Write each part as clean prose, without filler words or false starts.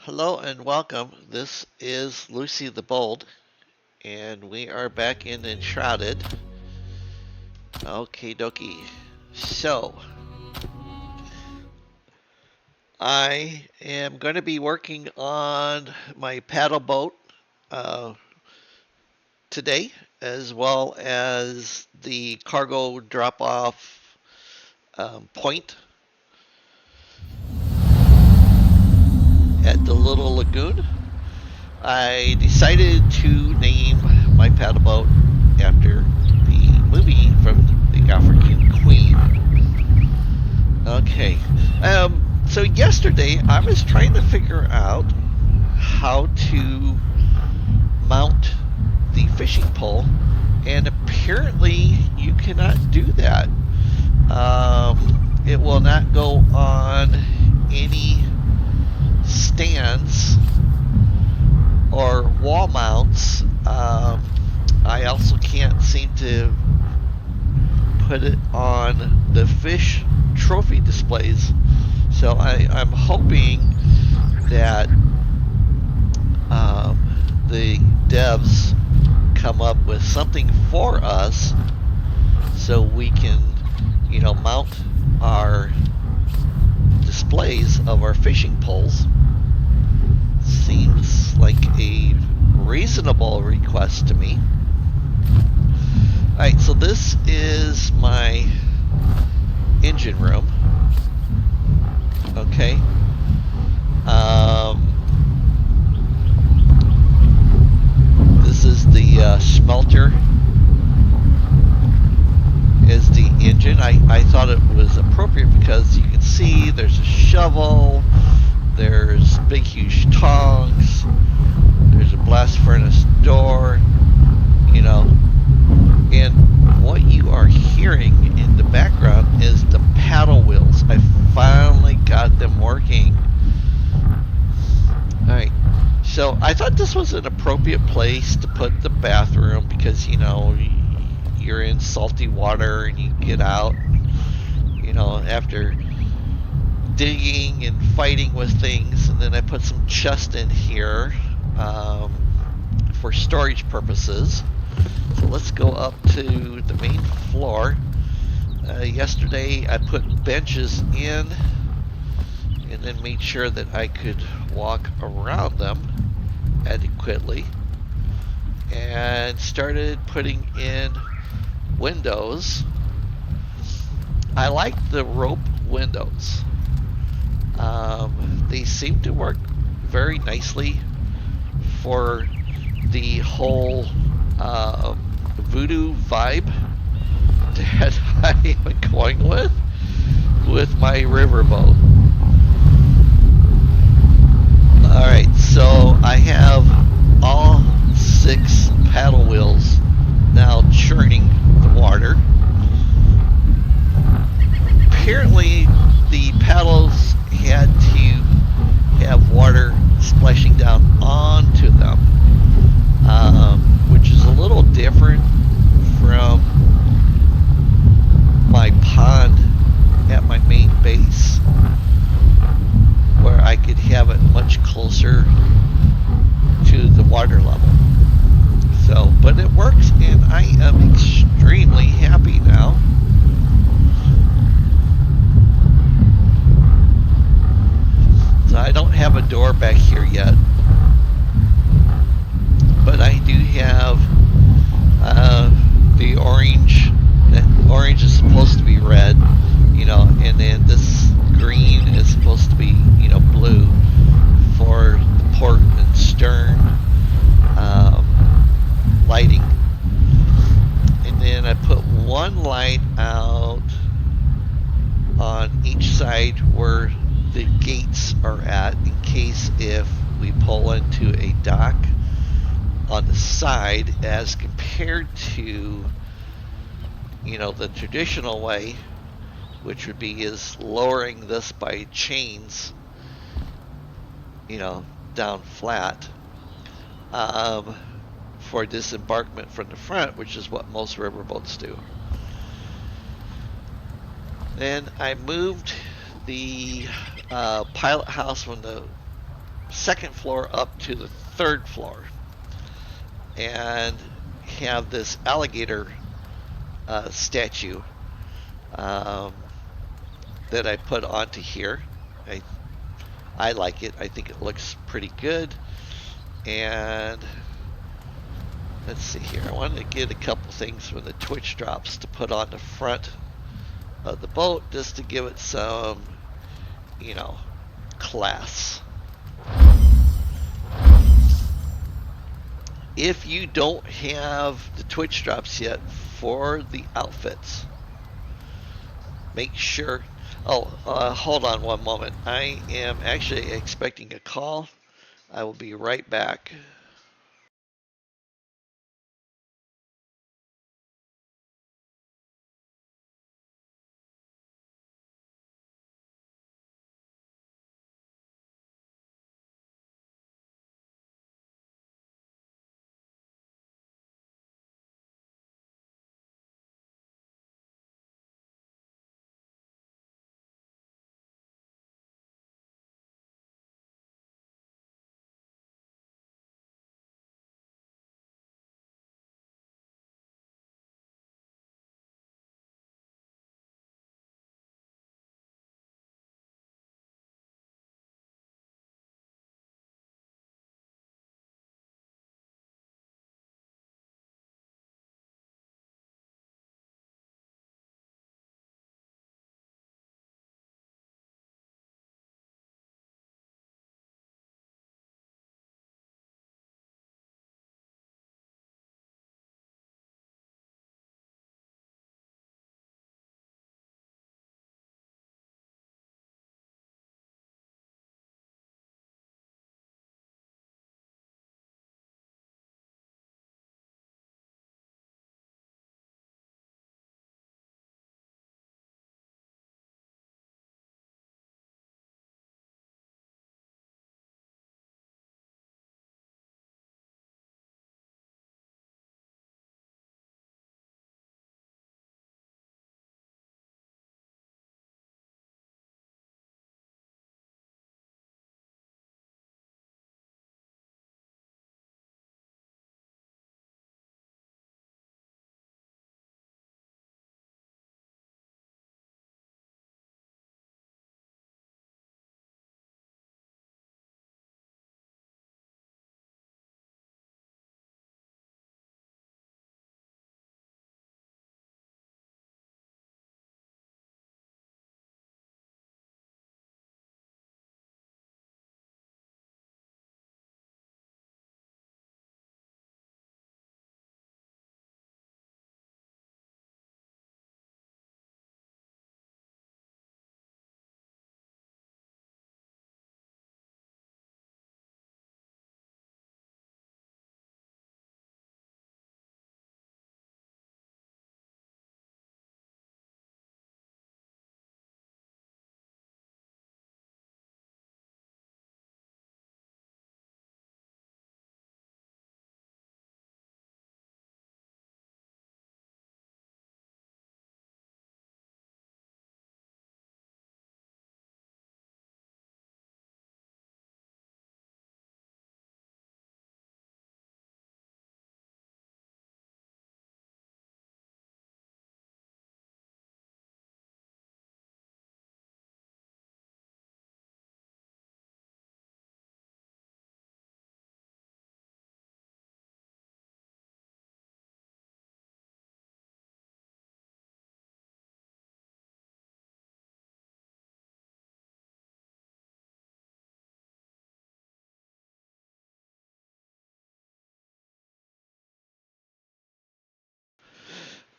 Hello and welcome. This is Lucy the Bold, and we are back in Enshrouded. Okie dokie. So, I am going to be working on my paddle boat uh, today, as well as the cargo drop off point at the little lagoon. I decided to name my paddle boat after the movie from the African Queen. Okay. So yesterday I was trying to figure out how to mount the fishing pole, and apparently you cannot do that. It will not go on any stands or wall mounts. I also can't seem to put it on the fish trophy displays. So I'm hoping that the devs come up with something for us so we can, mount our displays of our fishing poles. Seems like a reasonable request to me. Alright, so this is my engine room. Okay. This is the smelter is the engine. I thought it was appropriate because you can see there's a shovel, there's big huge tongs, there's a blast furnace door, and what you are hearing in the background is the paddle wheels. I finally got them working. Alright, so I thought this was an appropriate place to put the bathroom because, you're in salty water and you get out, after digging and fighting with things. And then I put some chest in here for storage purposes. So let's go up to the main floor. Yesterday I put benches in and then made sure that I could walk around them adequately, and started putting in windows. I like the rope windows. They seem to work very nicely for the whole Voodoo vibe that I am going with my riverboat. Alright, so I have all 6 paddle wheels now churning the water. Apparently the paddles had to have water splashing down onto them, which is a little different from my pond at my main base, where I could have it much closer to the water level. So, but it works, and I am extremely happy now. So I don't have a door back here yet, but I do have the orange. That orange is supposed to be red, and then this green is supposed to be, blue for the port and stern lighting. And then I put one light out on each side where the gates are at, in case if we pull into a dock on the side, as compared to the traditional way, which would be is lowering this by chains, down flat, for disembarkment from the front, which is what most riverboats do. Then I moved the pilot house from the second floor up to the third floor and have this alligator statue um, that I put onto here. I I like it. I think it looks pretty good. And let's see here. I wanted to get a couple things from the Twitch drops to put on the front of the boat just to give it some, you know, class. If you don't have the Twitch drops yet for the outfits, make sure. Oh, hold on one moment. I am actually expecting a call. I will be right back.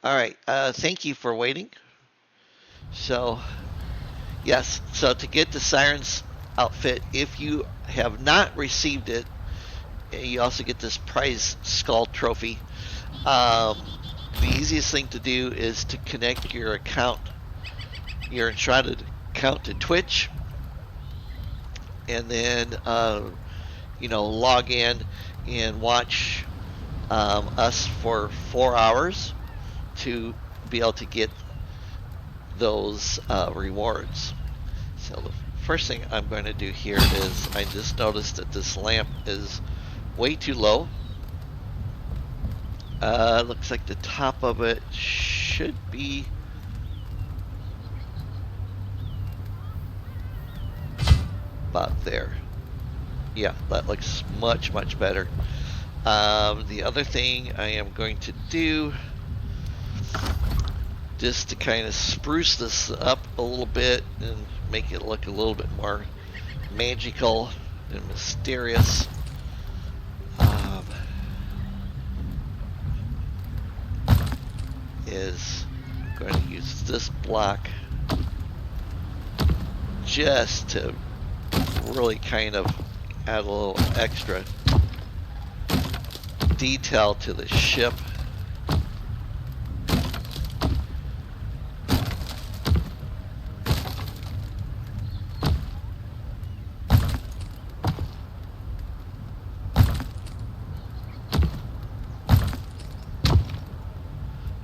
All right. Thank you for waiting. So, yes. So, to get the Siren's outfit, if you have not received it, you also get this prize skull trophy. The easiest thing to do is to connect your account, your Enshrouded account to Twitch, and then log in and watch us for 4 hours to be able to get those rewards. So first thing I'm going to do here is I just noticed that this lamp is way too low. Looks like the top of it should be about there. Yeah, that looks much, much better. The other thing I am going to do, just to kind of spruce this up a little bit and make it look a little bit more magical and mysterious, is I'm going to use this block just to really kind of add a little extra detail to the ship.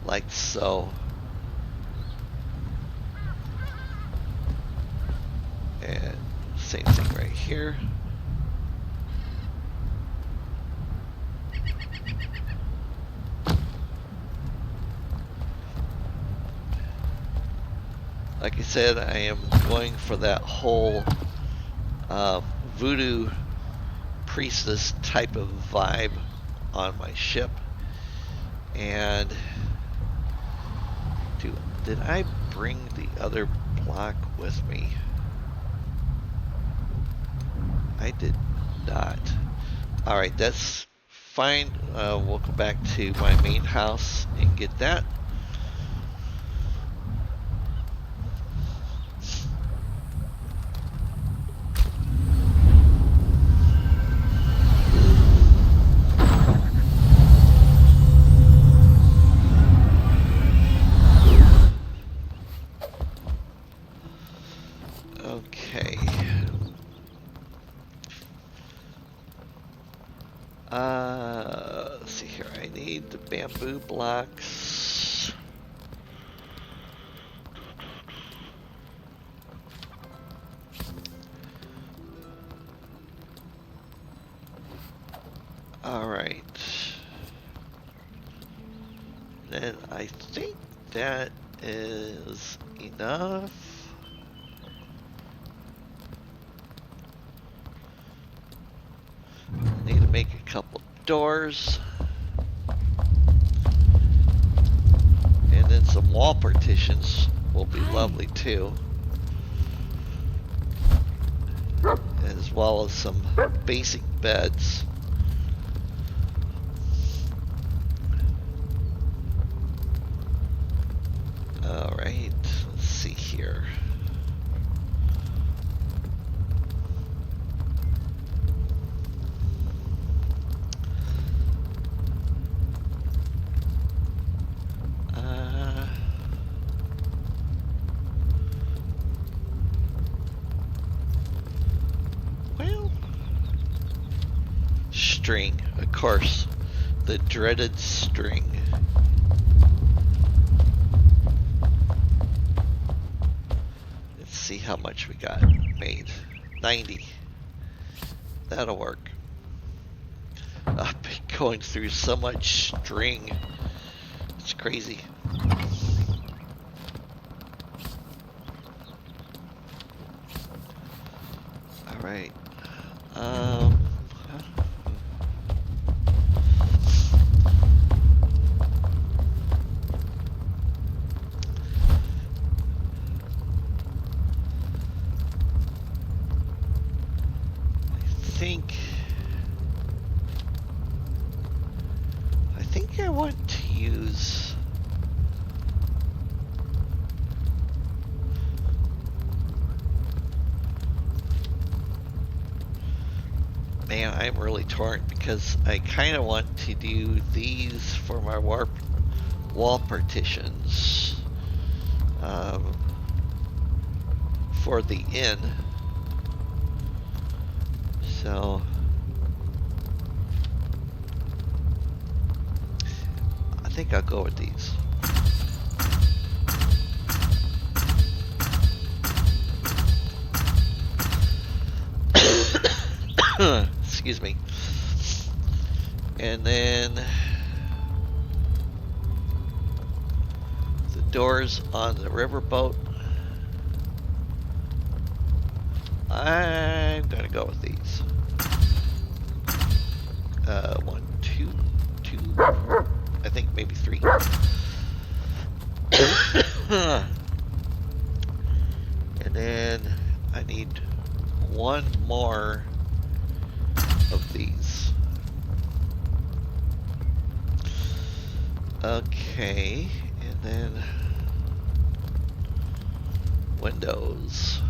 Like so. And same thing right here. Like I said, I am going for that whole voodoo priestess type of vibe on my ship. And did I bring the other block with me? I did not. Alright, that's fine. We'll go back to my main house and get that. Okay. Let's see here. I need the bamboo blocks. Alright. Then I think that is enough. Need to make a couple doors. And then some wall partitions will be lovely too. As well as some basic beds. Alright, let's see here. Well, string, of course, the dreaded string. See how much we got made. 90. That'll work. I've been going through so much string. It's crazy. Alright. I think I want to use man, I'm really torn because I kind of want to do these for my wall partitions for the inn. So I think I'll go with these. Excuse me. And then the doors on the riverboat. I'm gonna go with these. One, two, I think maybe three. And then I need one more of these. Okay, and then windows.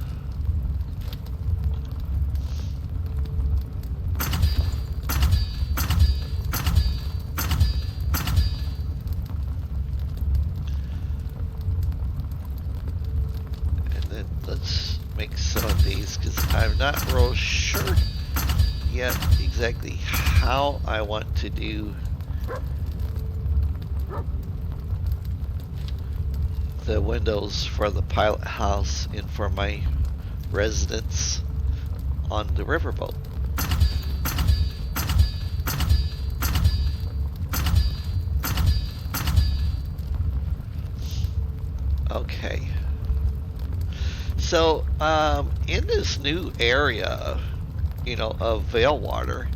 And then let's make some of these because I'm not real sure yet exactly how I want to do the windows for the pilot house and for my residence on the riverboat. Okay. So, in this new area, you know, of Veilwater,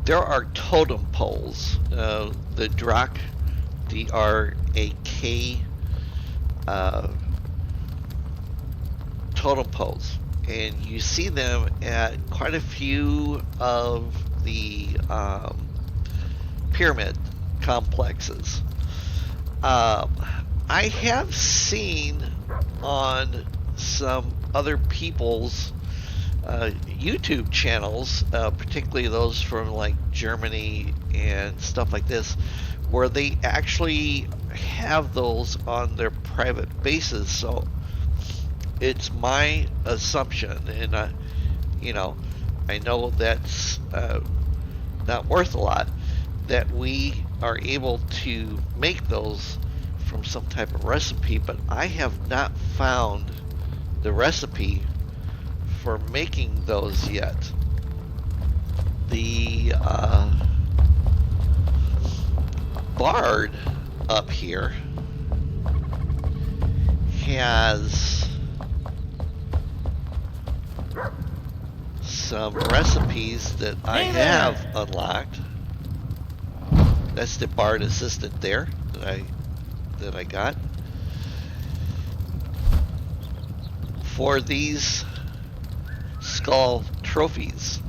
there are totem poles. The Drak, D-R-A-K, totem poles. And you see them at quite a few of the pyramid complexes. I have seen on some other people's YouTube channels, particularly those from like Germany and stuff like this, where they actually have those on their private bases. So it's my assumption, and you know, I know that's not worth a lot, that we are able to make those from some type of recipe, but I have not found the recipe for making those yet. The bard up here has some recipes that I have unlocked. That's the bard assistant there that I got for these skull trophies,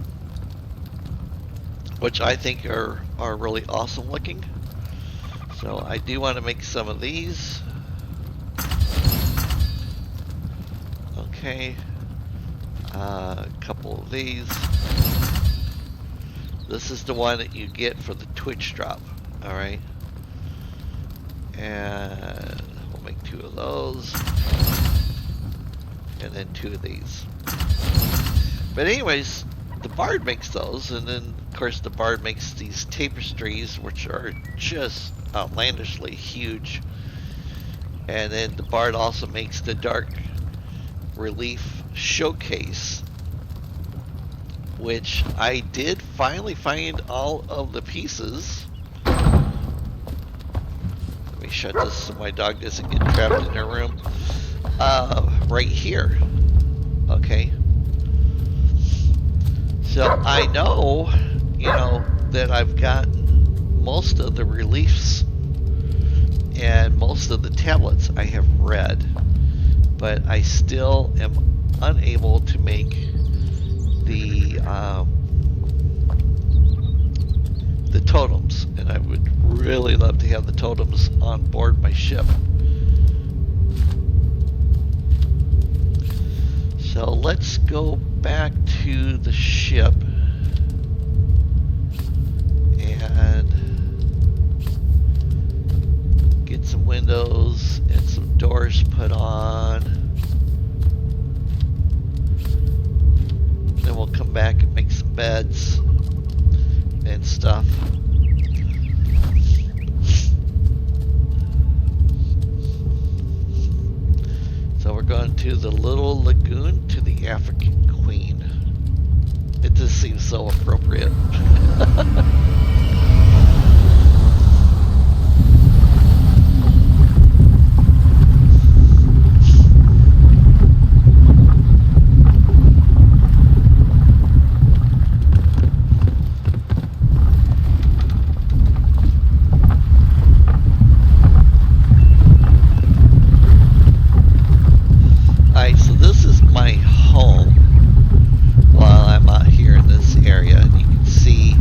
which I think are really awesome looking. So I do want to make some of these. Okay, a couple of these. This is the one that you get for the Twitch drop. All right, and we'll make 2 of those, and then 2 of these. But anyways, the bard makes those, and then of course the bard makes these tapestries, which are just outlandishly huge. And then the bard also makes the dark relief showcase, which I did finally find all of the pieces. Let me shut this so my dog doesn't get trapped in her room. Right here. Okay. So I know, you know, that I've gotten most of the reliefs and most of the tablets I have read, but I still am unable to make the totems, and I would really love to have the totems on board my ship. So let's go back to the ship and get some windows and some doors put on. Then we'll come back and make some beds and stuff. So we're going to the little lagoon to the African Queen. so appropriate. Alright, so this is my home while I'm out here in this area, and you can see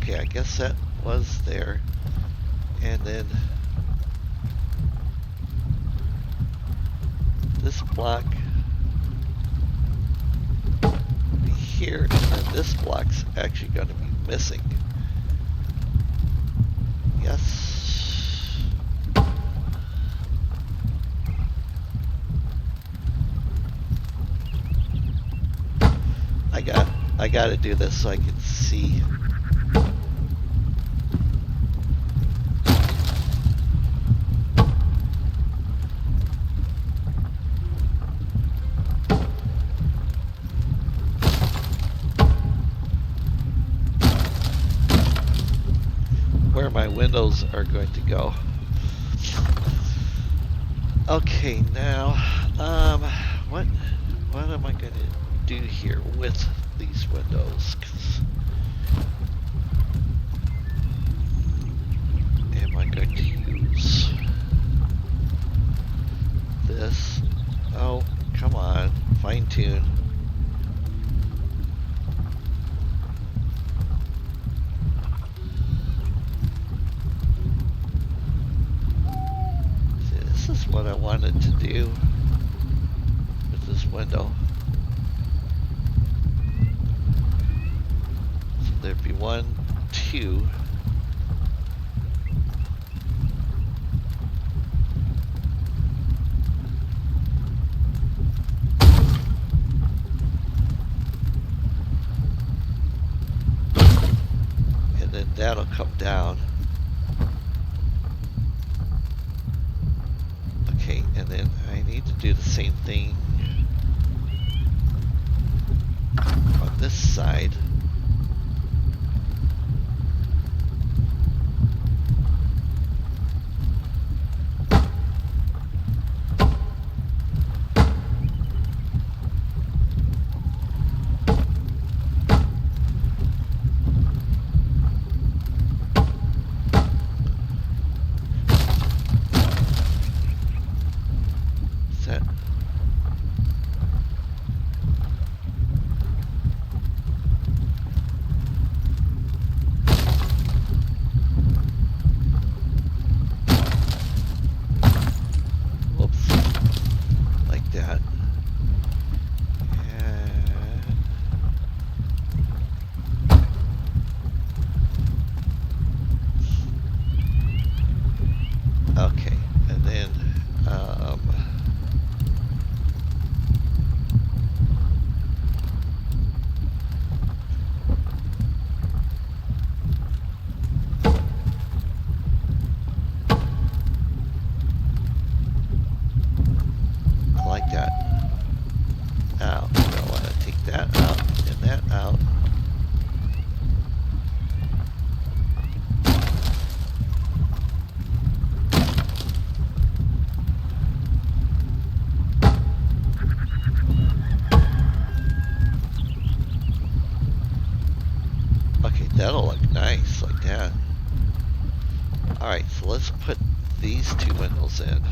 Okay, I guess that was there. And then this block will be here, and then this block's actually going to be missing. Yes. I got to do this so I can see. Where my windows are going to go. Okay, now, what am I going to do here with these windows? 'Cause am I going to use this? Oh, come on, fine tune. This is what I wanted to do with this window. So there'd be 1, 2. And then that'll come down. Okay, and then I need to do the same thing on this side. Okay, and then I like that. Now, I want to take that out and that out. That'll look nice like that. Alright, so let's put these 2 windows in.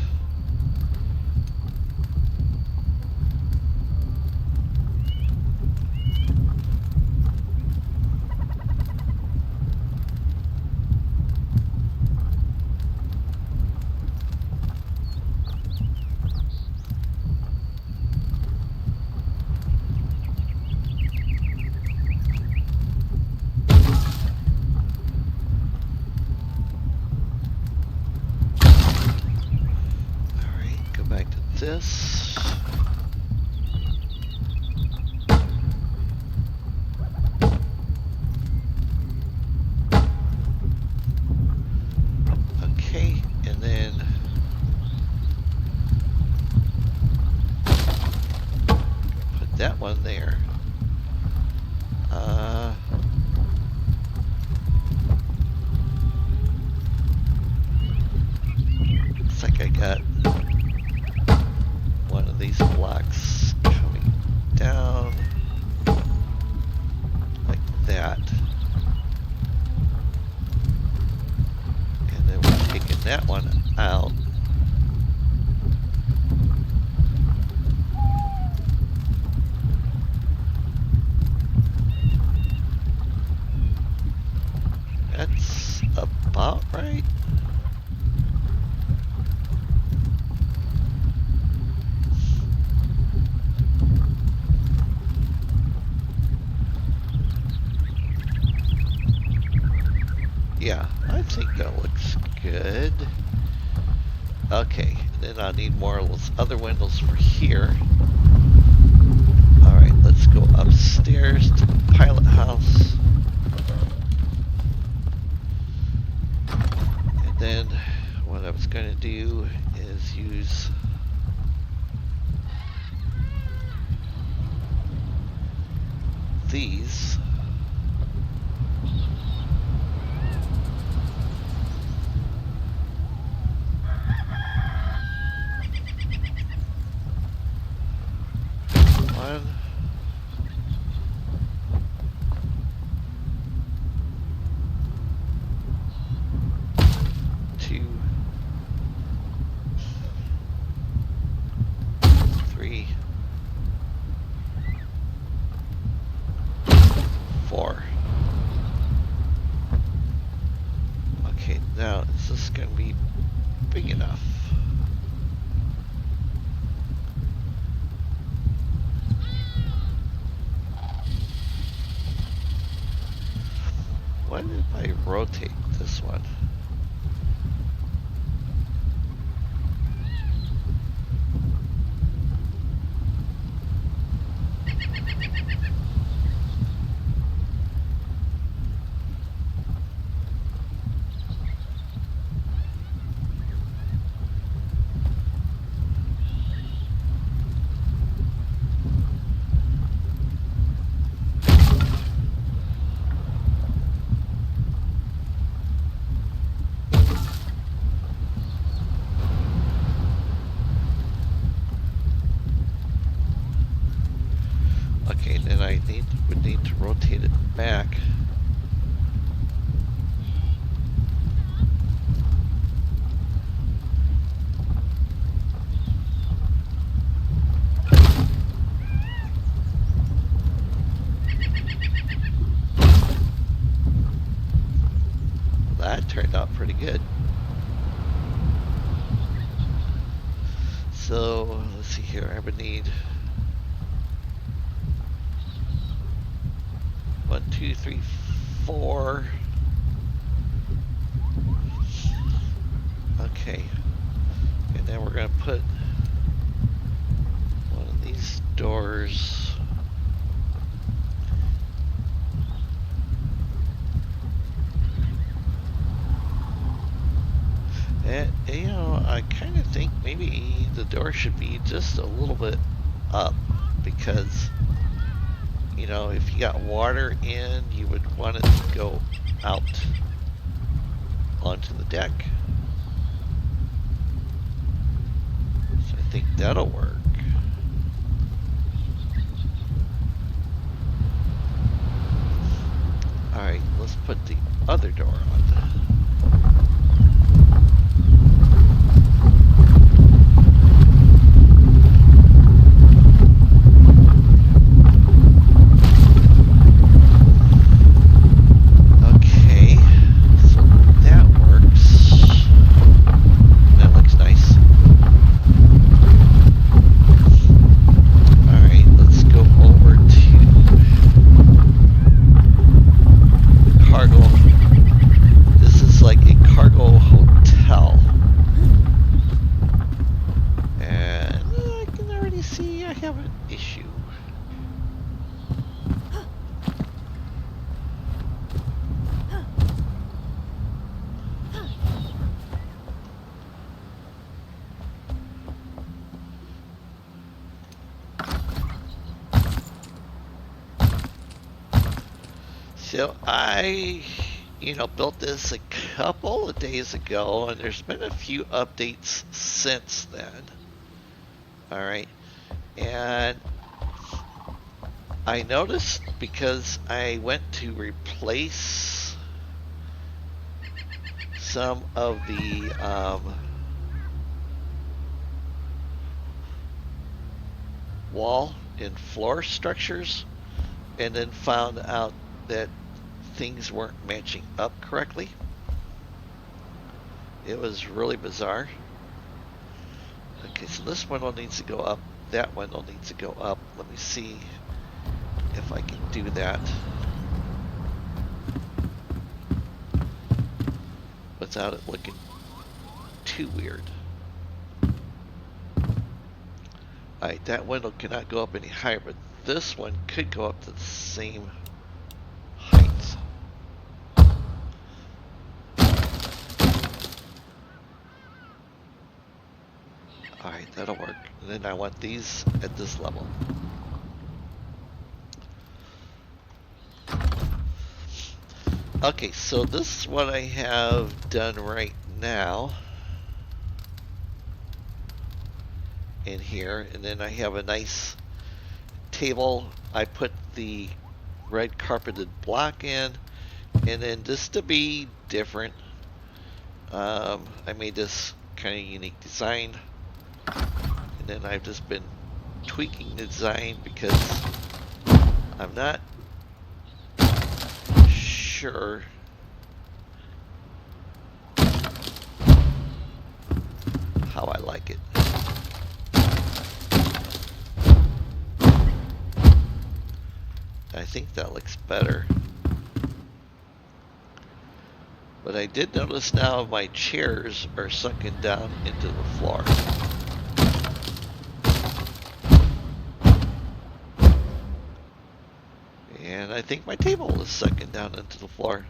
This. Okay, and then put that one there. Looks like I got one of these blocks coming down like that. And then we're taking that one out. think that looks good. Okay, then I'll need more of those other windows for here. Alright, let's go upstairs to the pilot house. And then what I was going to do is use these. One. Two. Three. Four. Okay, now is this going to be big enough? What if I rotate this one? Okay, then I would need to rotate it back. That turned out pretty good. So let's see here. I would need 1, 2, 3, 4. Okay, and then we're going to put one of these doors. And, you know, I kind of think maybe the door should be just a little bit up, because, you know, if you got water in, you would want it to go out onto the deck. So I think that'll work. Alright, let's put the other door on. So I, built this a couple of days ago, and there's been a few updates since then. All right, and I noticed, because I went to replace some of the wall and floor structures, and then found out that things weren't matching up correctly. It was really bizarre. Okay, so this window needs to go up, that window needs to go up. Let me see if I can do that. without it looking too weird. Alright, that window cannot go up any higher, but this one could go up to the same height. Alright, that'll work. And then I want these at this level. Okay, so this is what I have done right now. In here, and then I have a nice table. I put the red carpeted block in, and then just to be different, I made this kind of unique design, and then I've just been tweaking the design because I'm not sure how I like it. I think that looks better. But I did notice now my chairs are sunken down into the floor. And I think my table is sunken down into the floor.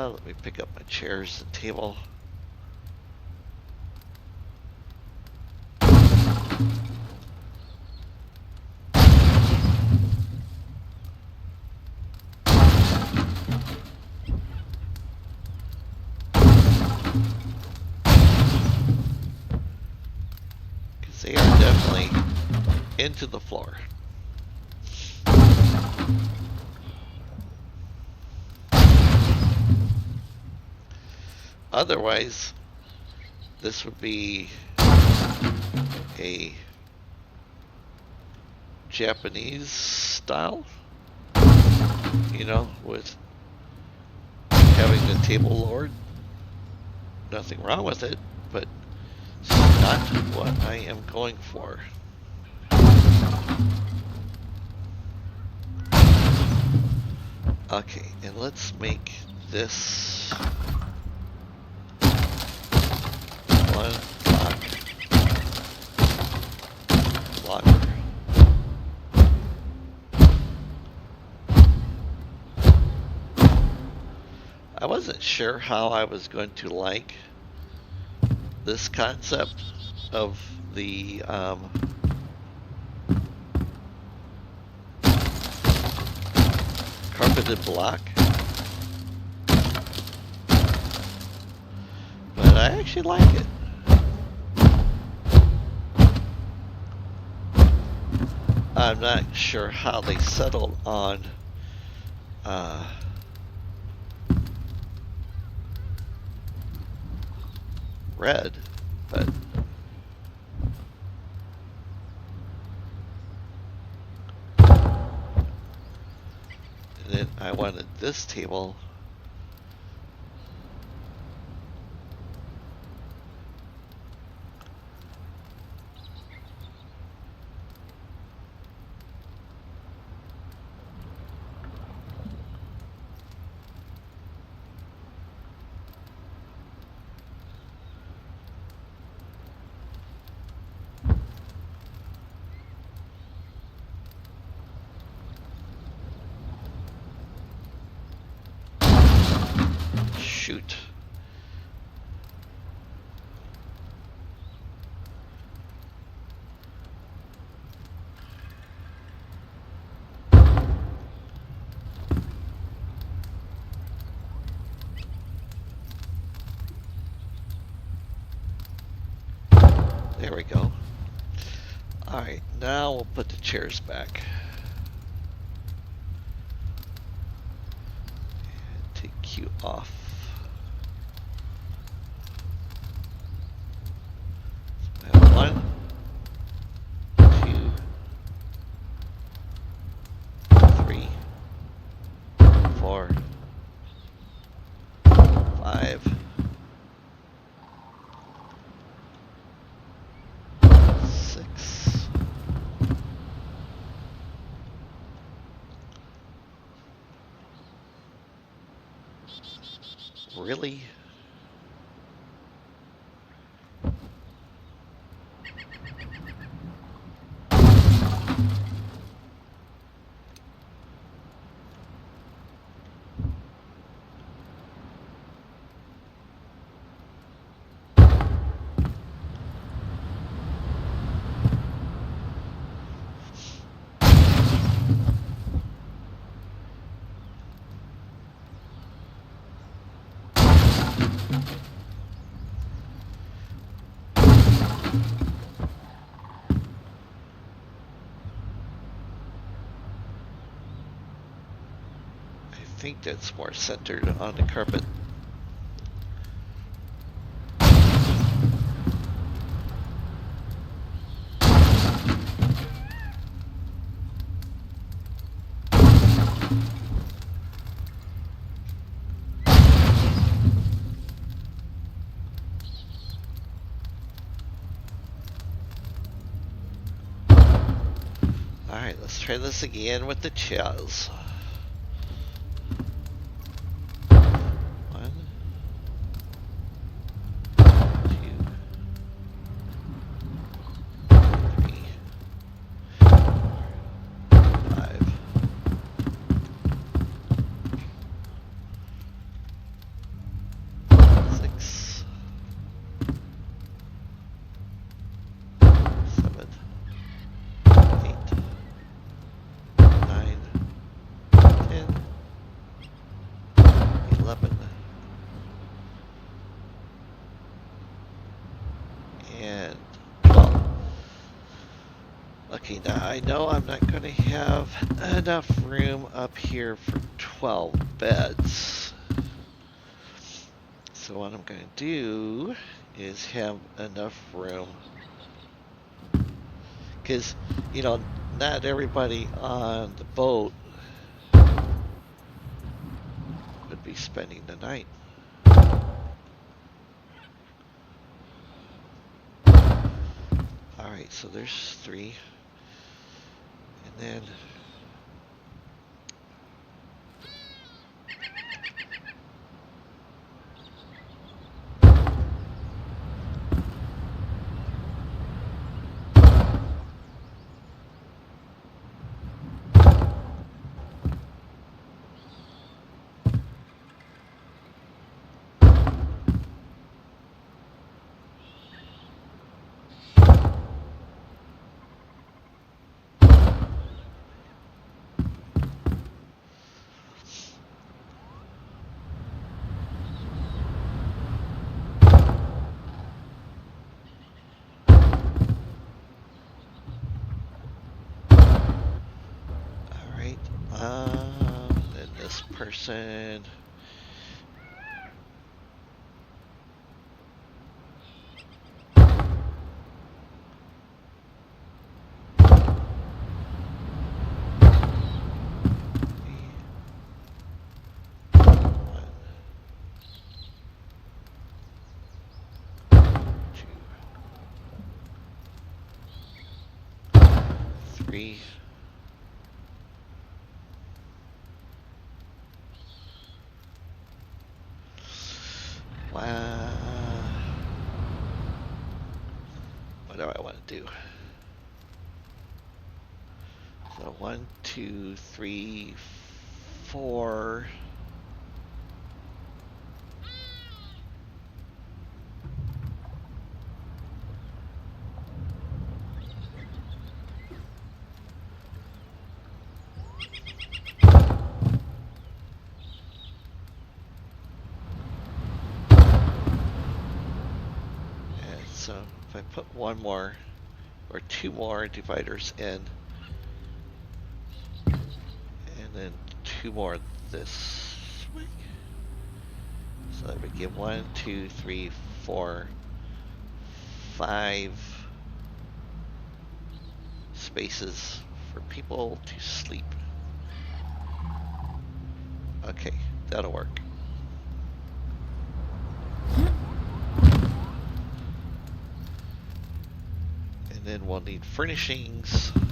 Let me pick up my chairs and table. Because they are definitely into the floor. Otherwise, this would be a Japanese style, you know, with having the table lowered. Nothing wrong with it, but it's not what I am going for. Okay, and let's make this one block longer. I wasn't sure how I was going to like this concept of the carpeted block, but I actually like it. I'm not sure how they settled on red, but and then I wanted this table shoot. There we go. Alright, now we'll put the chairs back. And take you off. So I have 1, 2, 3, 4, 5. Really? I think that's more centered on the carpet. Alright, let's try this again with the chairs. 1, 2, 3, 5. 6, 7, 8, 9, 10, 11, and 12. Okay, now I know I'm not going to have enough room up here for 12 beds. So what I'm going to do is have enough room. Because, you know, not everybody on the boat would be spending the night. Alright, so there's 3. And then then this person. Three. Wow. What do I want to do? So 1, 2, 3, 4. So if I put 1 more or 2 more dividers in, and then 2 more this way, so that would give 1, 2, 3, 4, 5 spaces for people to sleep. Okay, that'll work. And then we'll need furnishings. So 1,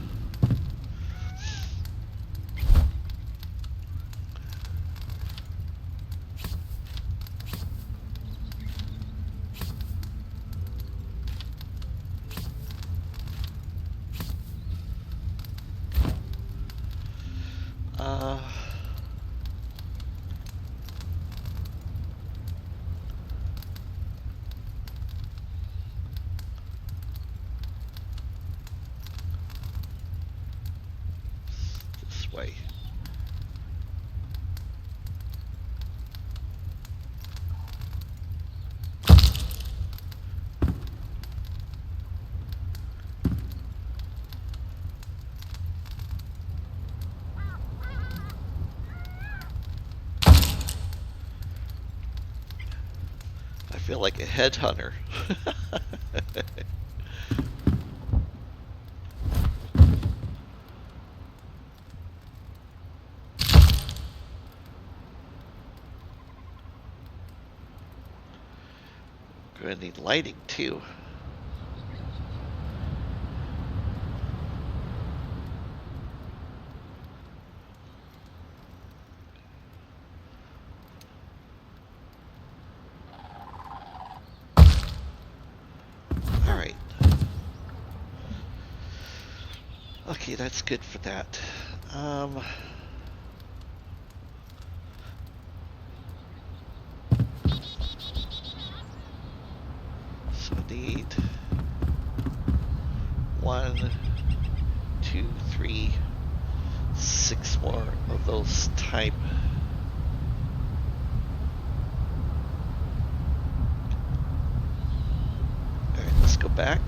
Uh, this way. I feel like a headhunter. Gonna need lighting too. Alright. Okay, that's good for that. So need 1, 2, 3, 6 more of those type. Alright, let's go back.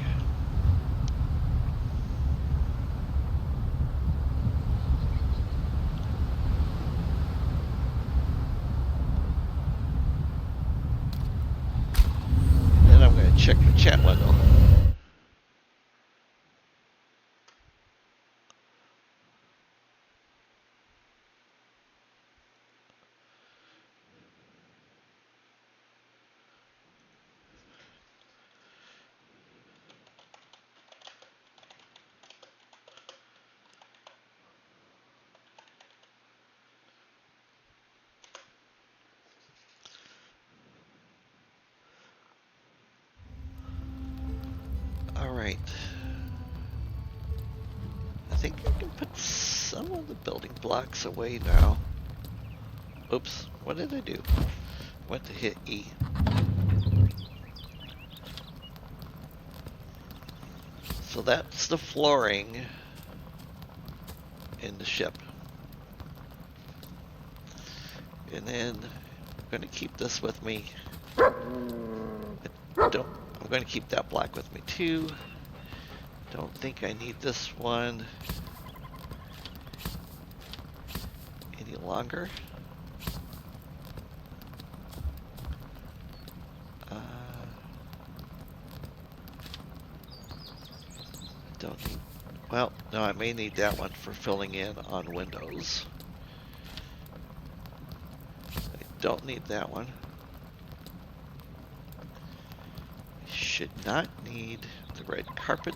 Then I'm going to check the chat window. Alright. I think I can put some of the building blocks away now. Oops, what did I do? Went to hit E. So that's the flooring in the ship. And then I'm going to keep this with me. I'm going to keep that block with me too. Don't think I need this one any longer. Don't need, well, no, I may need that one for filling in on windows. I don't need that one. Should not need the red carpet.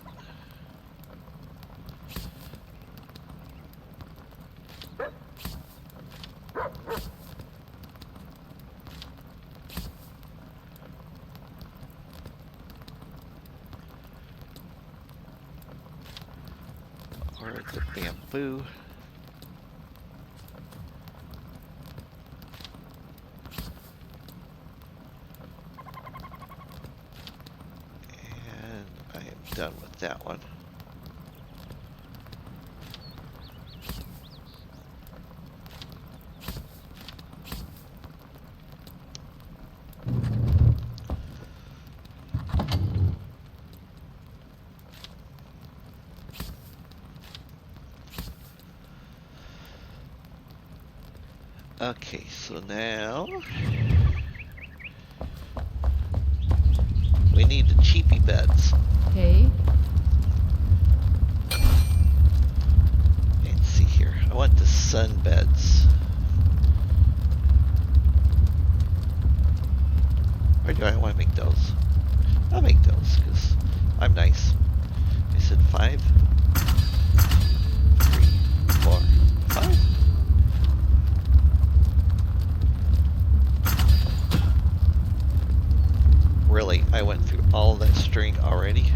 Or the bamboo. And I am done with that one. Okay, so now we need the cheapy beds. Okay. Let's see here. I want the sun beds. Or do I want to make those? I'll make those because I'm nice. I said 5, 3, 4, 5. Really, I went through all that string already.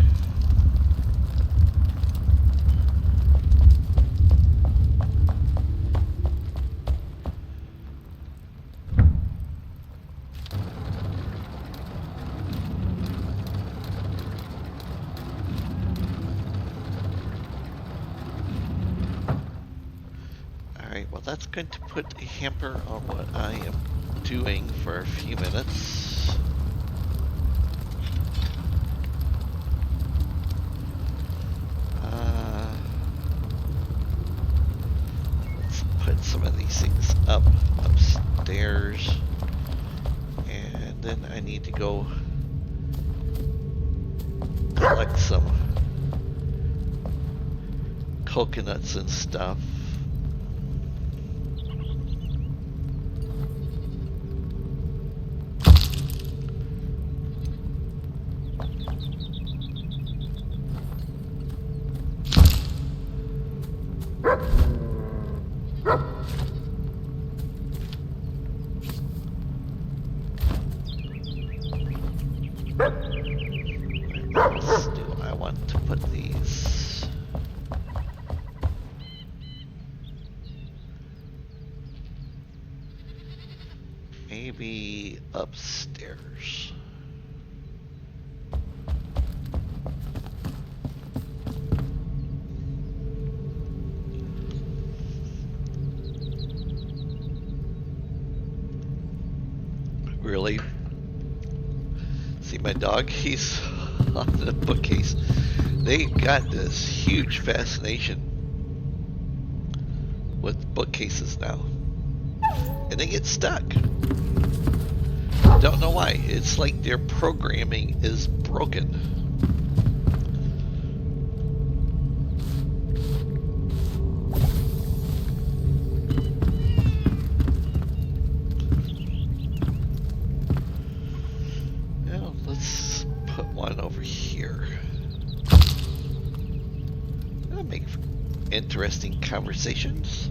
Well, that's going to put a hamper on what I am doing for a few minutes. Let's put some of these things upstairs. And then I need to go collect some coconuts and stuff. Where else do I want to put these? Maybe upstairs. Really? See my dog? He's on the bookcase. They've got this huge fascination with bookcases now. And they get stuck. Don't know why. It's like their programming is broken. Now, let's put one over here. That'll make interesting conversations.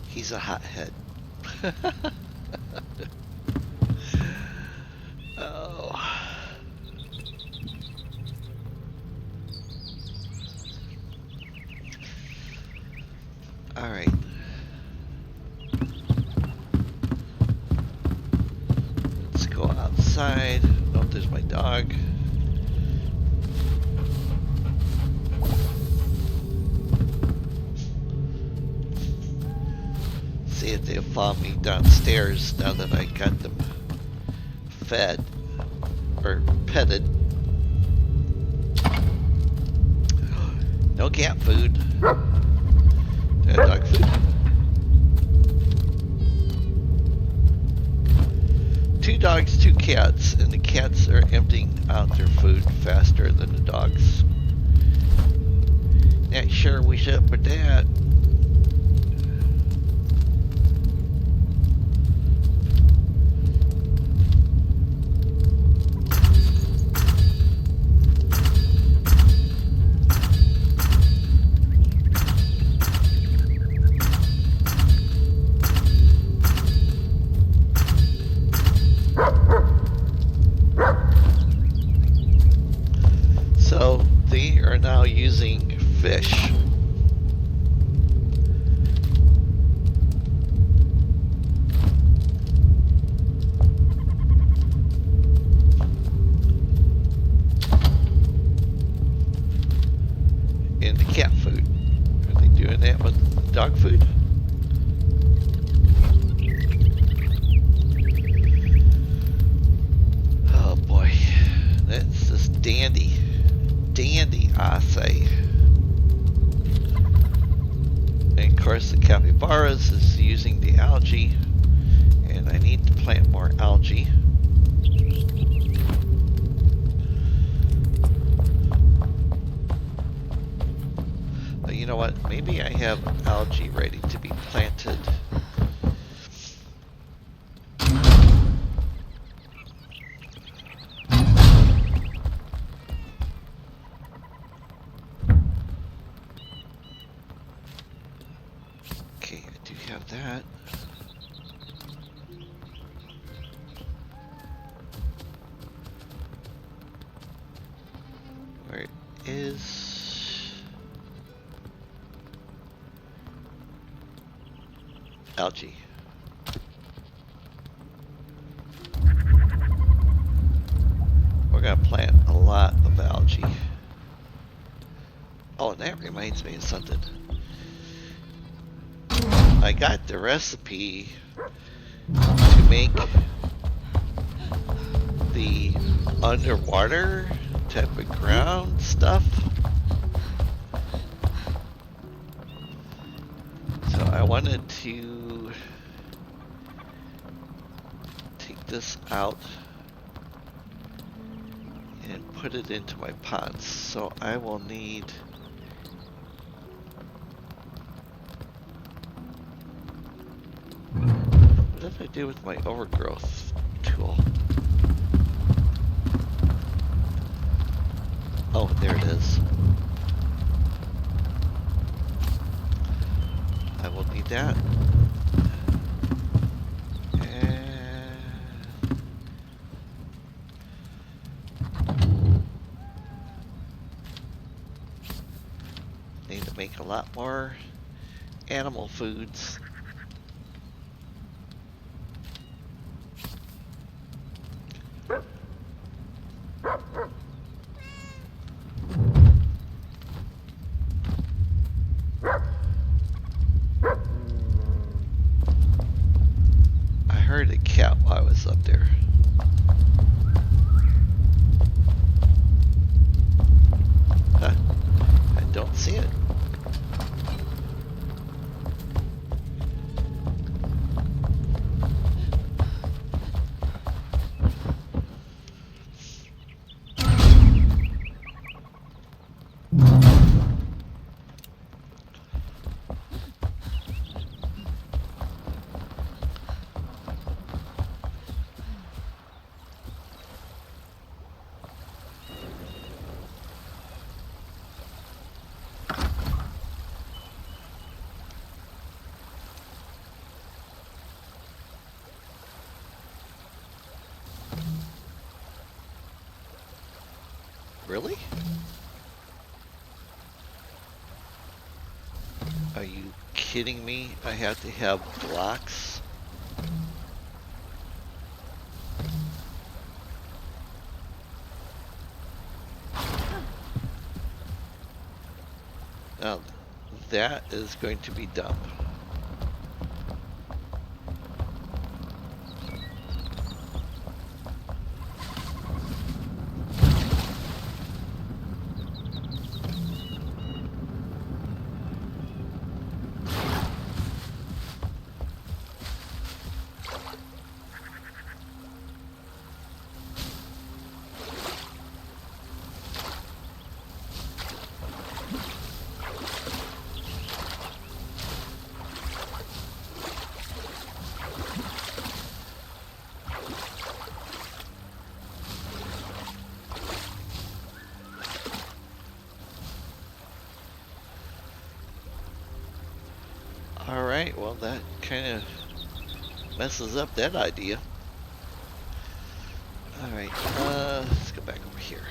He's a hothead. Oh. All right. Let's go outside. Oh, there's my dog. See if they'll follow me downstairs now that I got them fed or petted. No cat food. Dog food. 2 dogs, 2 cats, and the cats are emptying out their food faster than the dogs. Not sure we should put that. So they are now using fish. In the cat food. Are they doing that with dog food? Oh boy. That's just dandy. Dandy, I say. And of course the capybaras is using the algae, and I need to plant more algae. You know what, maybe I have algae ready to be planted. Okay, I do have that. algae. We're gonna plant a lot of algae. Oh, and that reminds me of something. I got the recipe to make the underwater type of ground stuff. So I wanted to take this out and put it into my pots. So I will need what did I do with my overgrowth tool? Oh, there it is. I will need that. And need to make a lot more animal foods. I heard a cat while I was up there. Huh. I don't see it. Really? Are you kidding me? I have to have blocks? Now, that is going to be dumb. Alright, well that kind of messes up that idea. Alright, let's go back over here.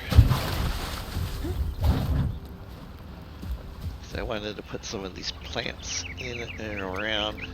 Because I wanted to put some of these plants in and around.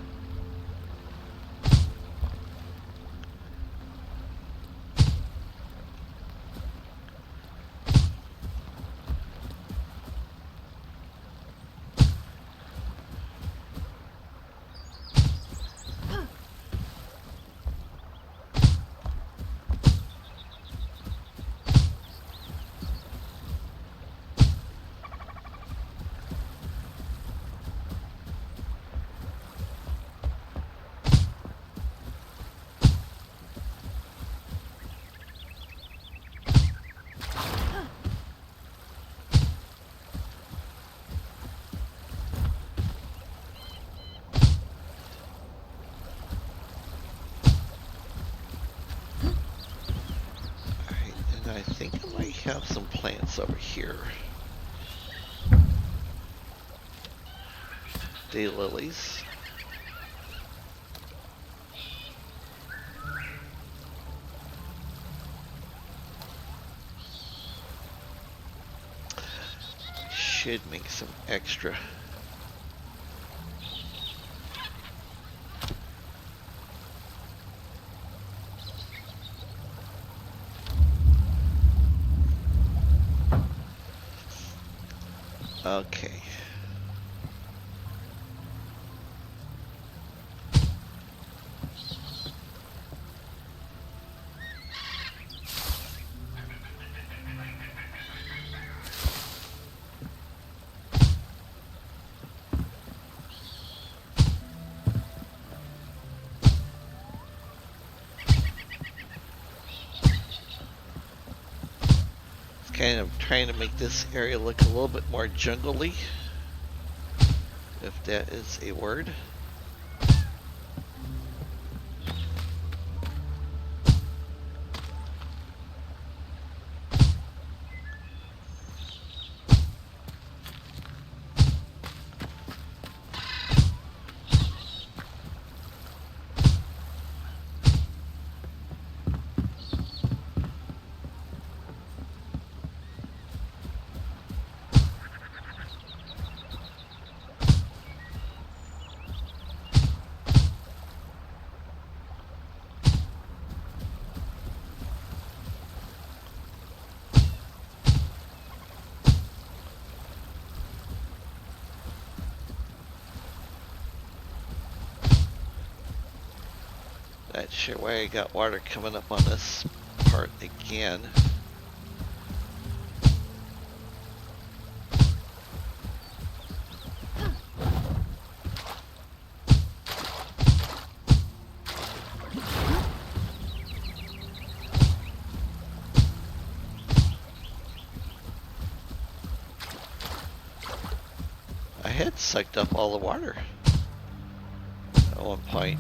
I think I might have some plants over here. Daylilies. Should make some extra. Okay. Kind of trying to make this area look a little bit more jungle-y, if that is a word. Not sure why I got water coming up on this part again. I had sucked up all the water at one point.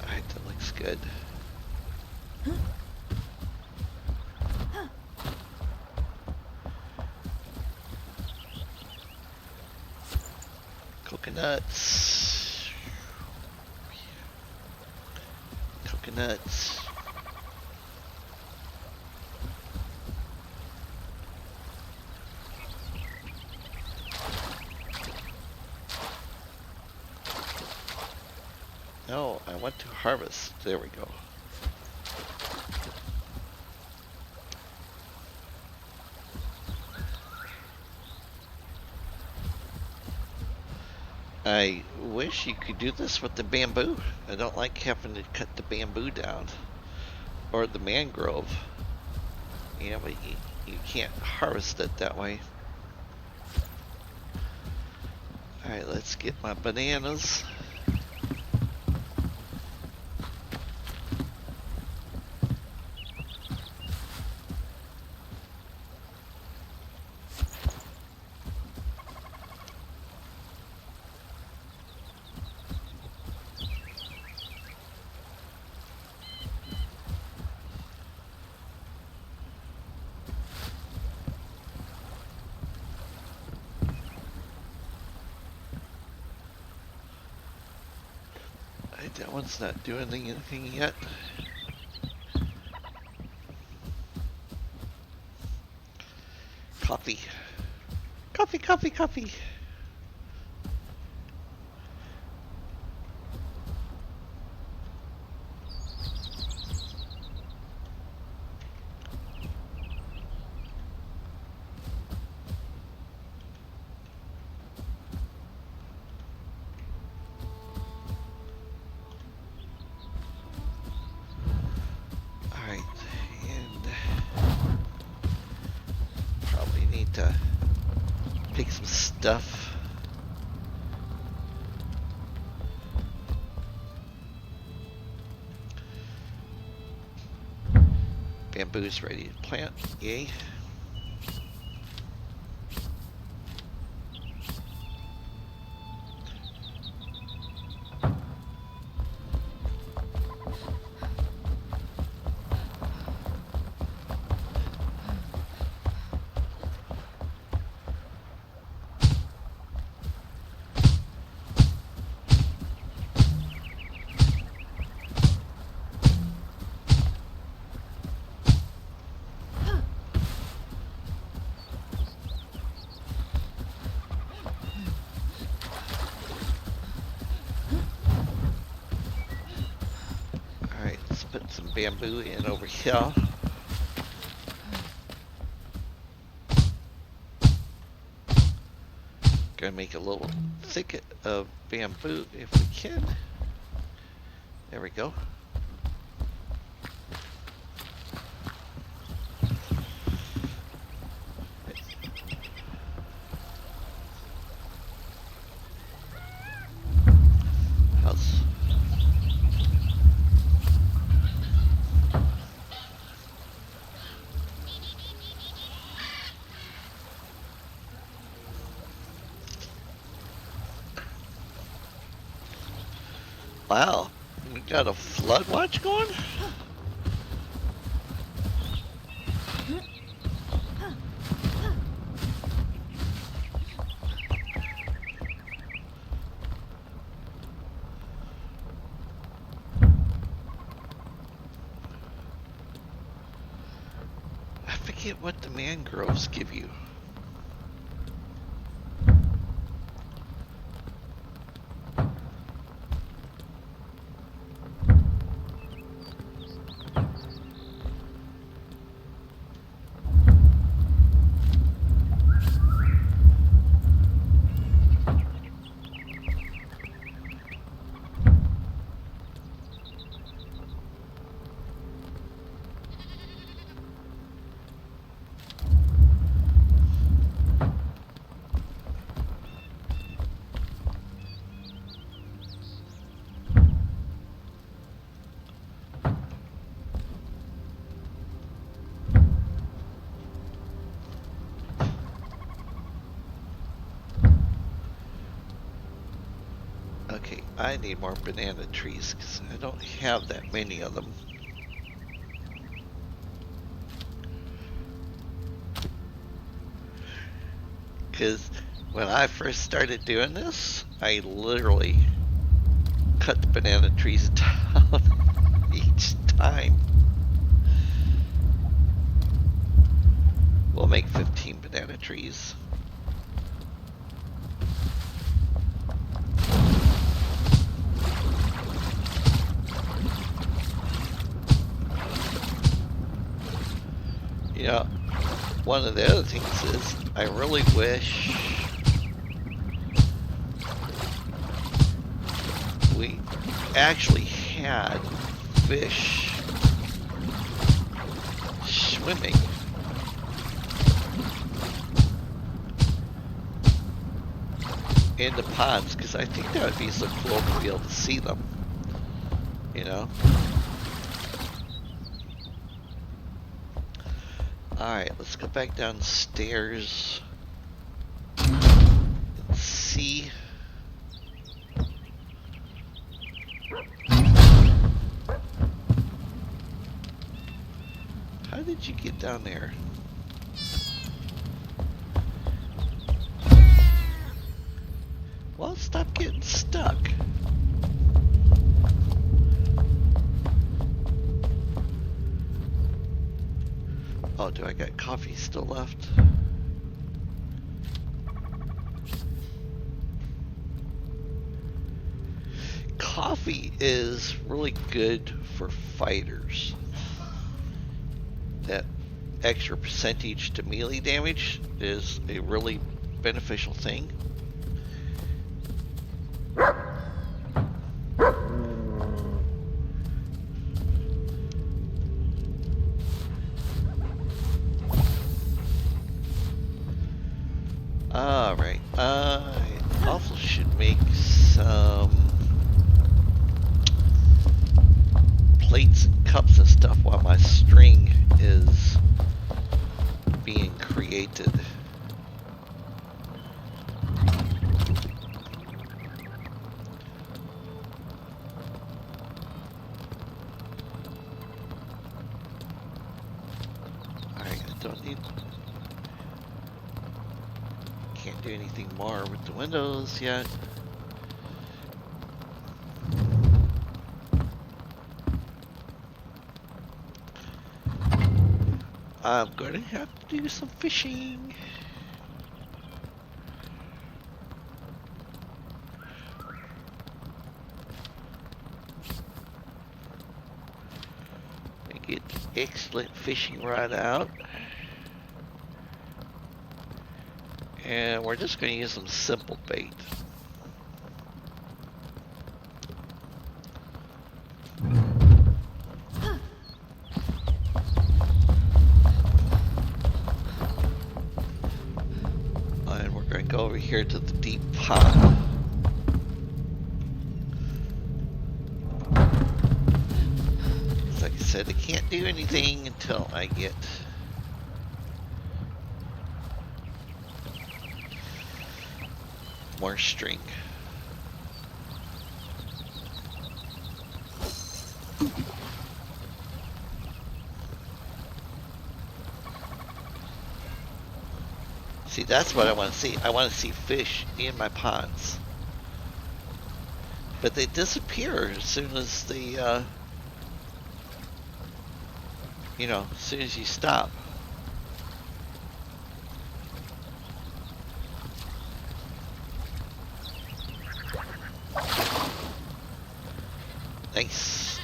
Alright, that looks good. Coconuts. Coconuts. No, I want to harvest. There we go. I wish you could do this with the bamboo. I don't like having to cut the bamboo down. Or the mangrove. Yeah, but you can't harvest it that way. Alright, let's get my bananas. That one's not doing anything yet. Coffee. Coffee, coffee, coffee. Pick some stuff. Bamboo's ready to plant. Yay. some bamboo in over here. Gonna make a little thicket of bamboo if we can. There we go. How's wow, we got a flood watch going? I forget what the mangroves give you. Okay, I need more banana trees because I don't have that many of them. Because when I first started doing this, I literally cut the banana trees down each time. We'll make 15 banana trees. Yeah, one of the other things is I really wish we actually had fish swimming. In the ponds, because I think that would be so cool to be able to see them, you know? Alright, let's go back downstairs and see. How did you get down there? Well, stop getting stuck. Oh, do I got coffee still left? Coffee is really good for fighters. That extra percentage to melee damage is a really beneficial thing. Alright, I also should make some plates and cups and stuff while my string is being created. Alright, I don't need... Can't do anything more with the windows yet. I'm gonna have to do some fishing. excellent fishing rod out. And we're just going to use some simple bait. And we're going to go over here to the deep pond. Like I said, I can't do anything until I get more string. See, that's what I want to see. I want to see fish in my ponds. But they disappear as soon as the, as soon as you stop. Nice.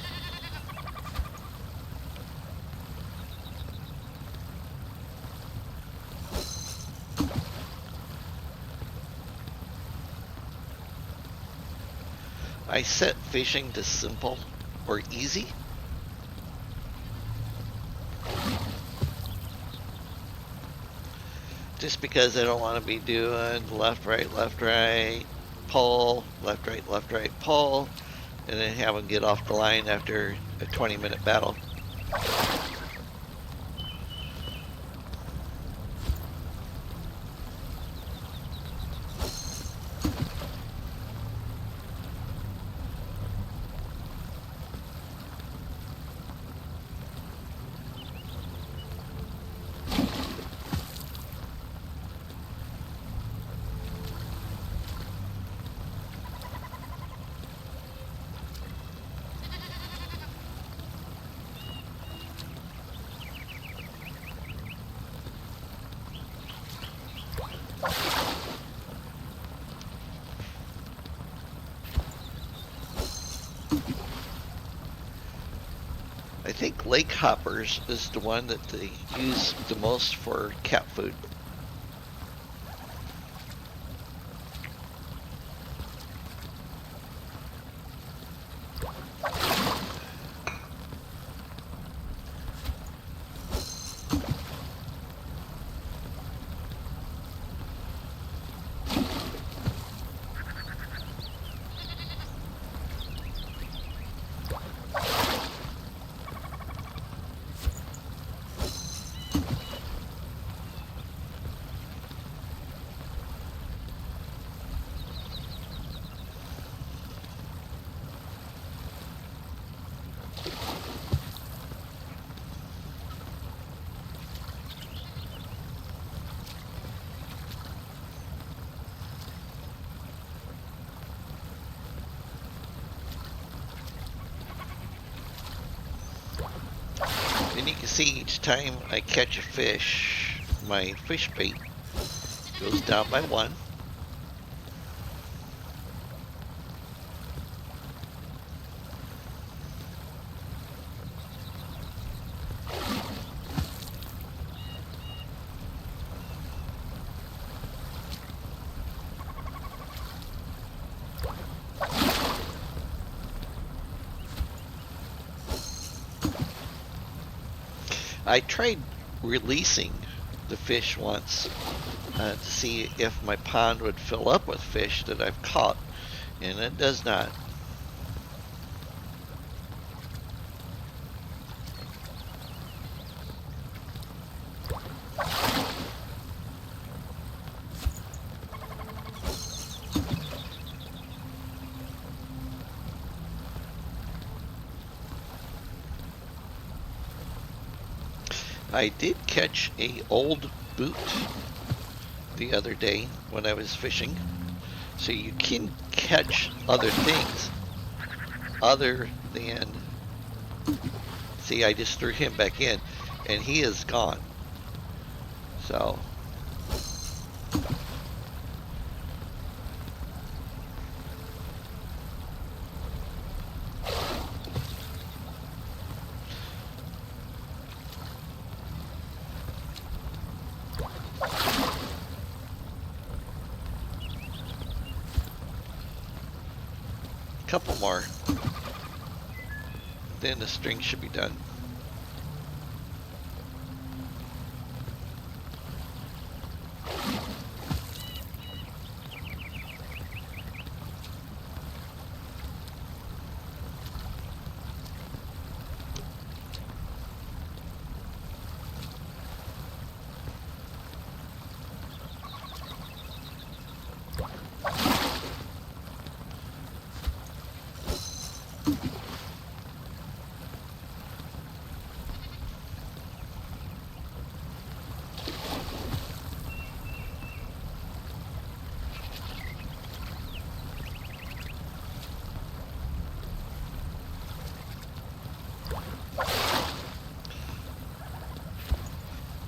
I set fishing to simple or easy. Just because I don't want to be doing left, right, pull, left, right, pull, and then have them get off the line after a 20-minute battle. I think lake hoppers is the one that they use the most for cat food. And you can see each time I catch a fish, my fish bait goes down by 1. I tried releasing the fish once to see if my pond would fill up with fish that I've caught, and it does not. I did catch a old boot the other day when I was fishing. So you can catch other things other than... See, I just threw him back in and he is gone. So... Couple more. Then the string should be done.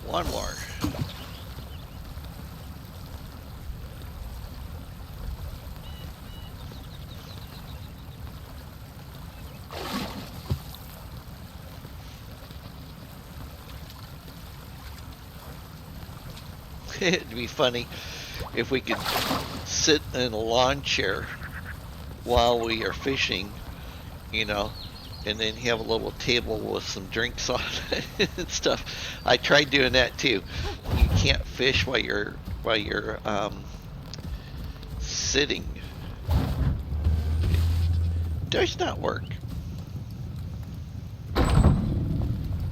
One more. It'd be funny if we could sit in a lawn chair while we are fishing, you know, and then have a little table with some drinks on it and stuff. I tried doing that too. You can't fish while you're sitting. It does not work.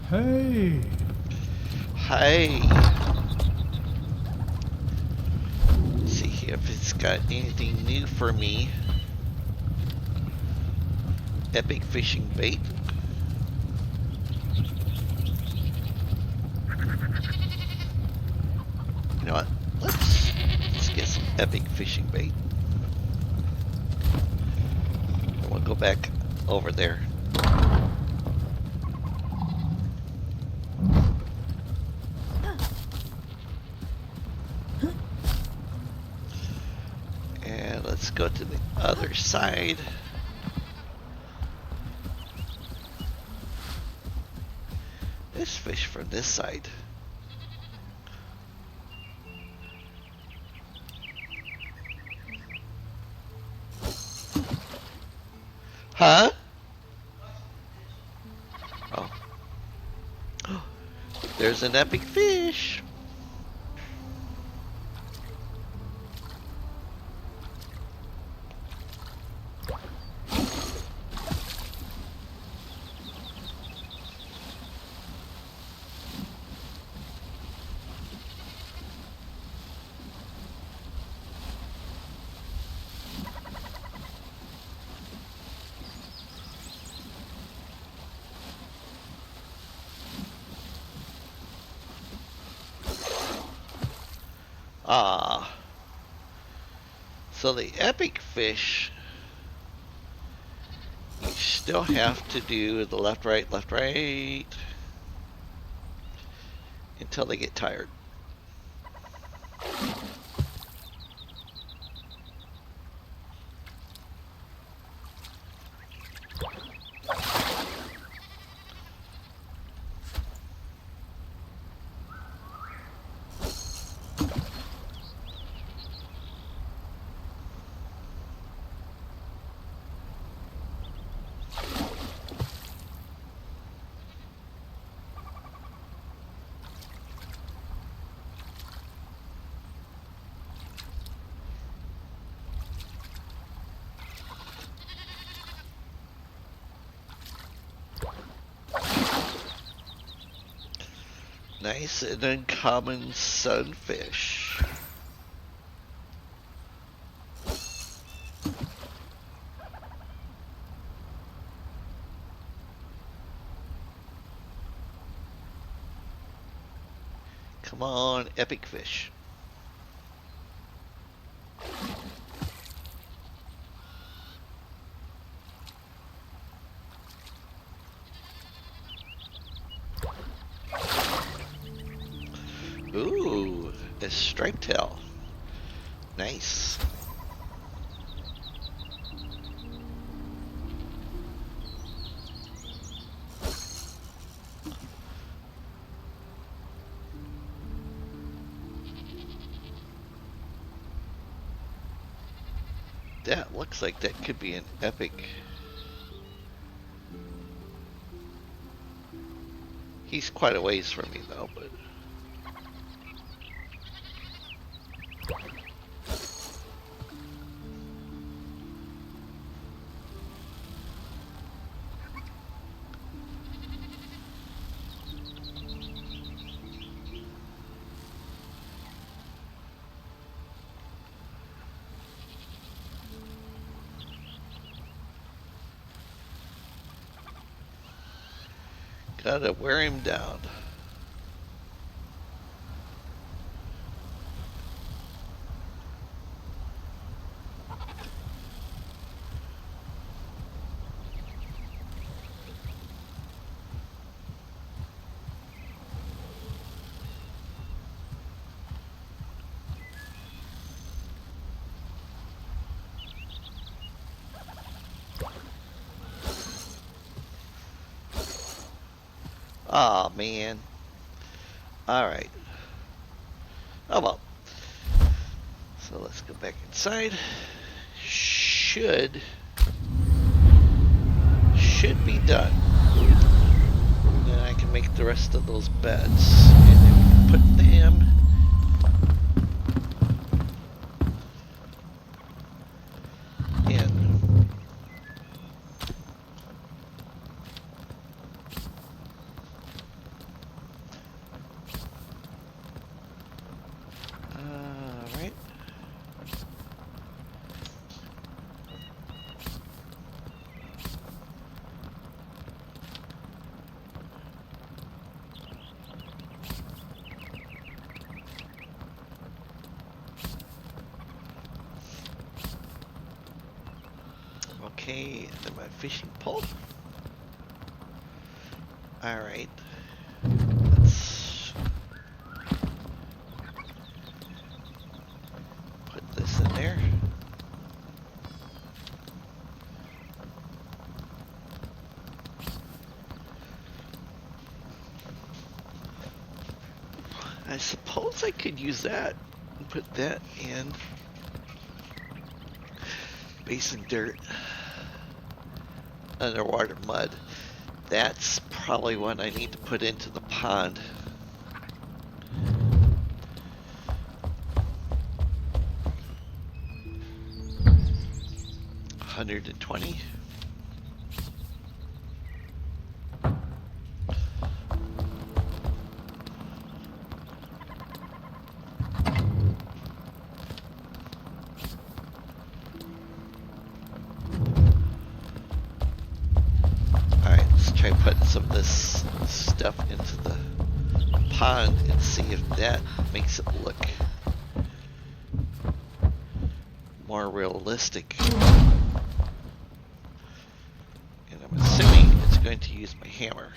Hey. Hey. See if it's got anything new for me. Epic fishing bait. You know what? Let's get some epic fishing bait. And we'll go back over there. And let's go to the other side. Let's fish from this side. Huh? Oh. There's an epic fish. Ah. So the epic fish, you still have to do the left, right, until they get tired. Nice and uncommon sunfish. Come on, epic fish. Ooh, a striped tail. Nice. That looks like that could be an epic. He's quite a ways from me though, but gotta wear him down. Aw, man. Alright. Oh well. So let's go back inside. Should be done. Then I can make the rest of those beds. And then we can put them in. Alright. Okay, and then my fishing pole. Alright. Let's put this in there. I suppose I could use that and put that in. Basin dirt. Underwater mud. That's probably what I need to put into the pond. $120. Put some of this stuff into the pond and see if that makes it look more realistic. And I'm assuming it's going to use my hammer.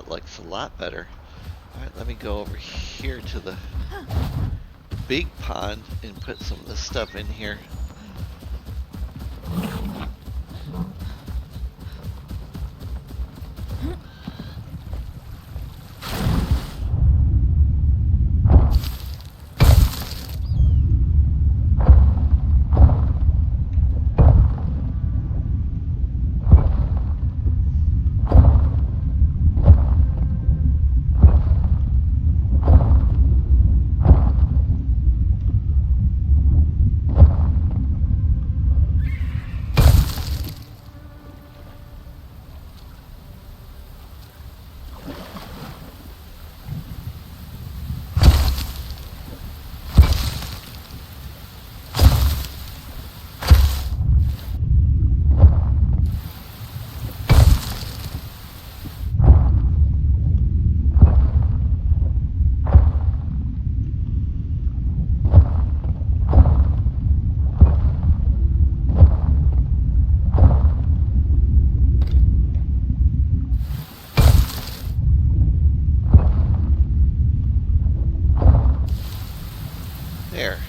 Looks a lot better. Alright, let me go over here to the big pond and put some of this stuff in here. There.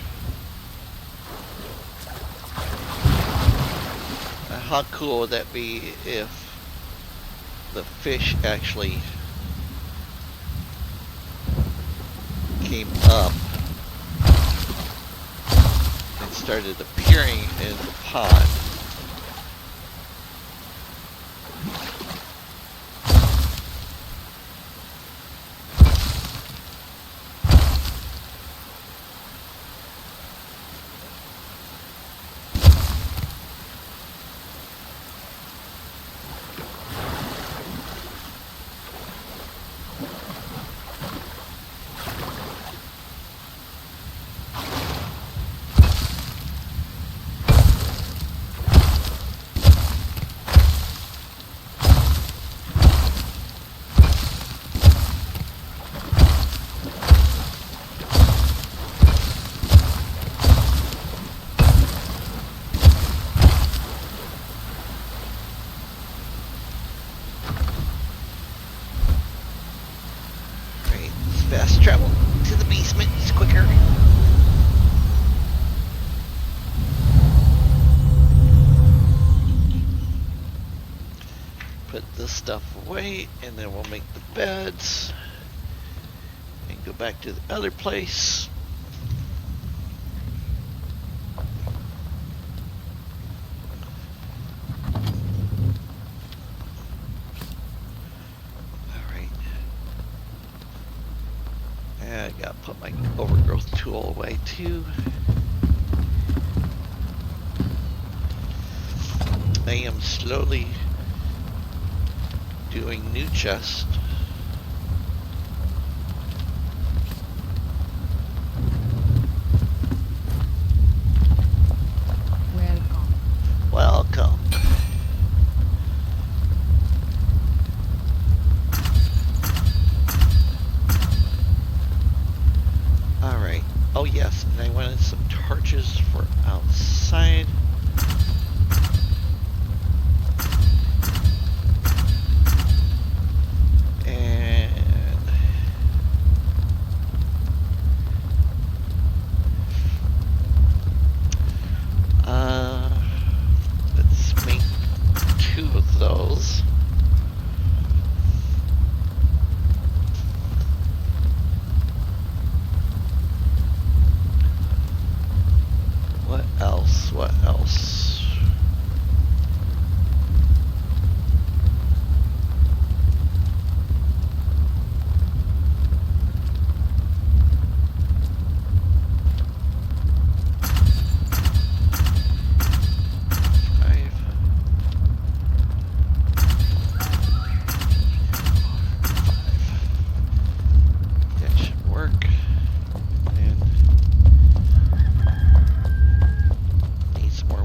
How cool would that be if the fish actually came up and started appearing in the pond? Fast travel to the basement is quicker. Put this stuff away, and then we'll make the beds and go back to the other place. I gotta put my overgrowth tool away too. I am slowly doing new chest. Welcome. Welcome. Alright. Oh yes, and I wanted some torches for outside. And let's make 2 of those. What else? What else?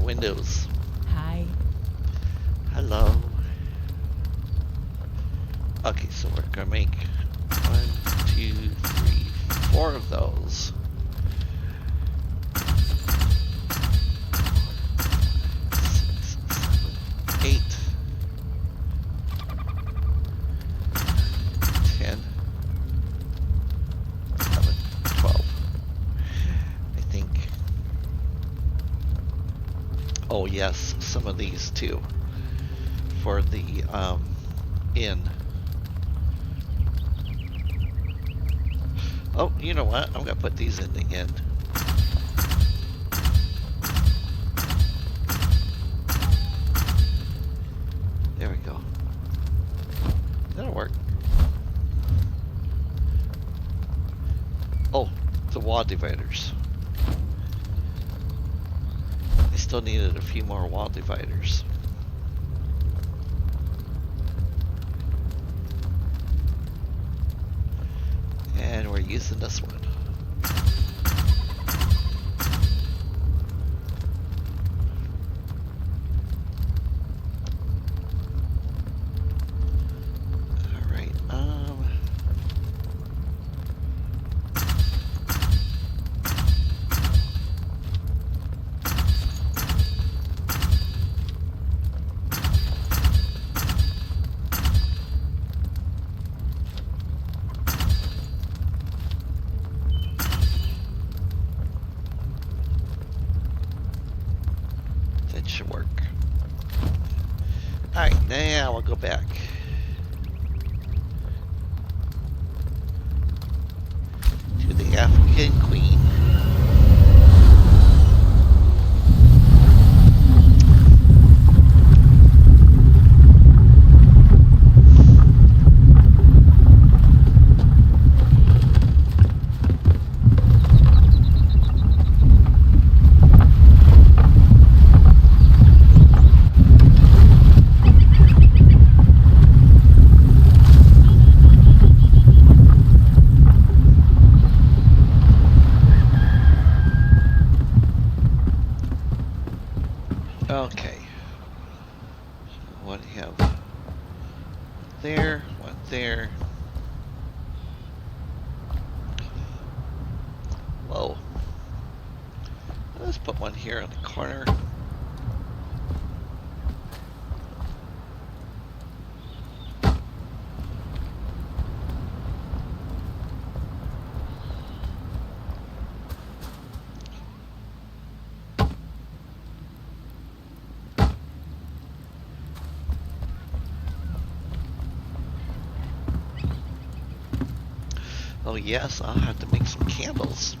Windows. Hi. Hello. Okay, so we're gonna make 1, 2, 3, 4 of those. 6, 7, 8, 10, 11, 12. I think. Oh yes, some of these too for the inn. Oh, you know what? I'm gonna put these in the inn. There we go. That'll work. Oh, the wall dividers. I still needed a few more wall dividers. And we're using this one. Alright, Now I'll go back to the African Queen. Okay. What do you have? One there, one there. Whoa. Let's put one here on the corner. Oh yes, I'll have to make some candles.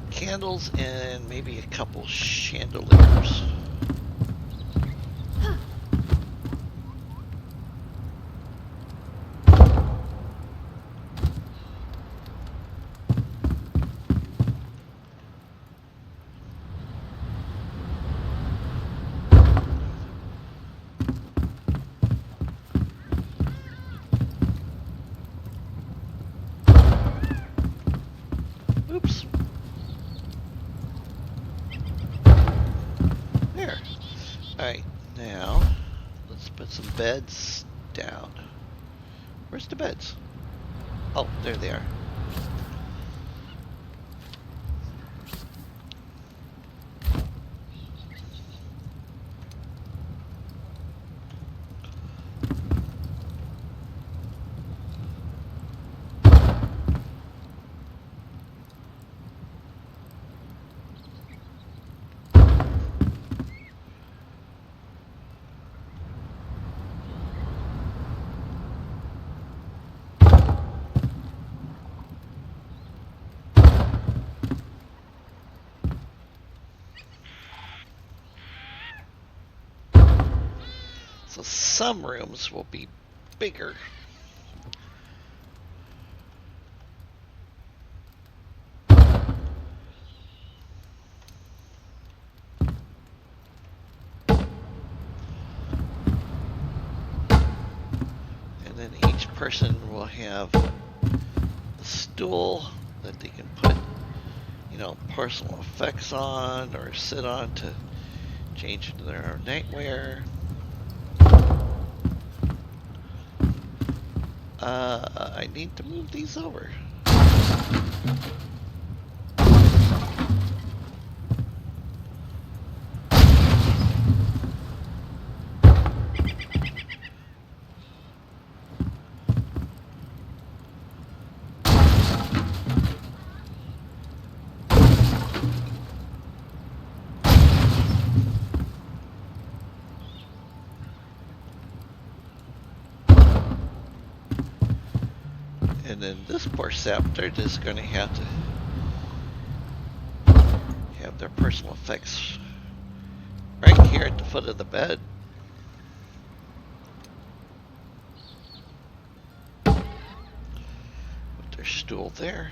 Candles and maybe a couple chandeliers. Oops. There. Alright, now let's put some beds down. Where's the beds? Oh, there they are. So some rooms will be bigger. And then each person will have a stool that they can put, personal effects on or sit on to change into their nightwear. I need to move these over. And then this poor sap, they're just going to have their personal effects right here at the foot of the bed. With their stool there.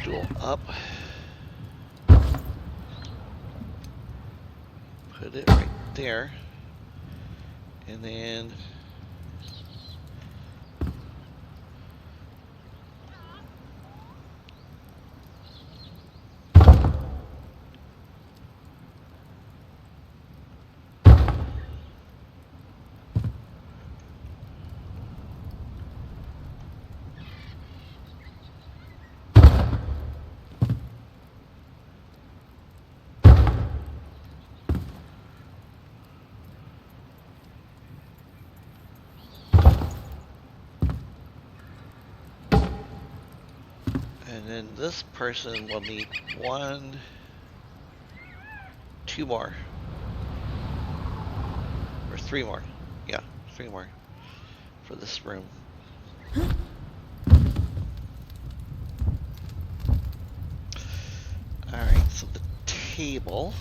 stool up. Put it right there. And then this person will need 2 more. Or 3 more. Yeah, 3 more for this room. Alright, so the table.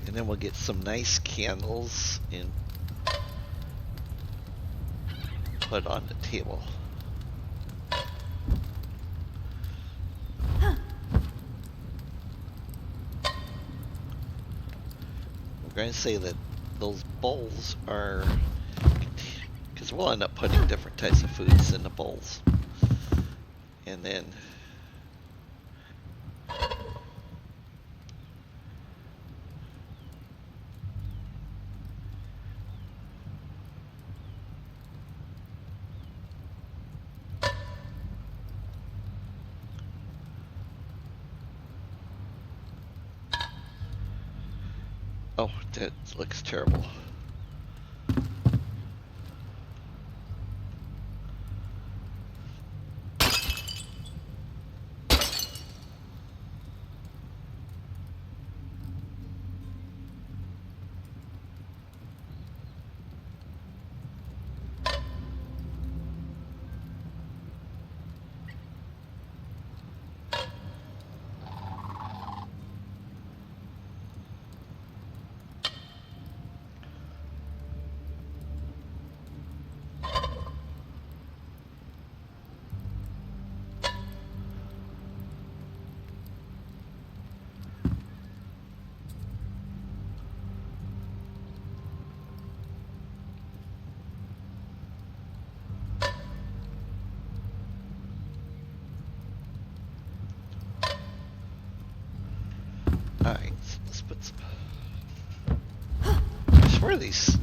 And then we'll get some nice candles and put on the table. We're going to say that those bowls are, because we'll end up putting different types of foods in the bowls. And then oh, that looks terrible. Alright, so let's put some... I swear these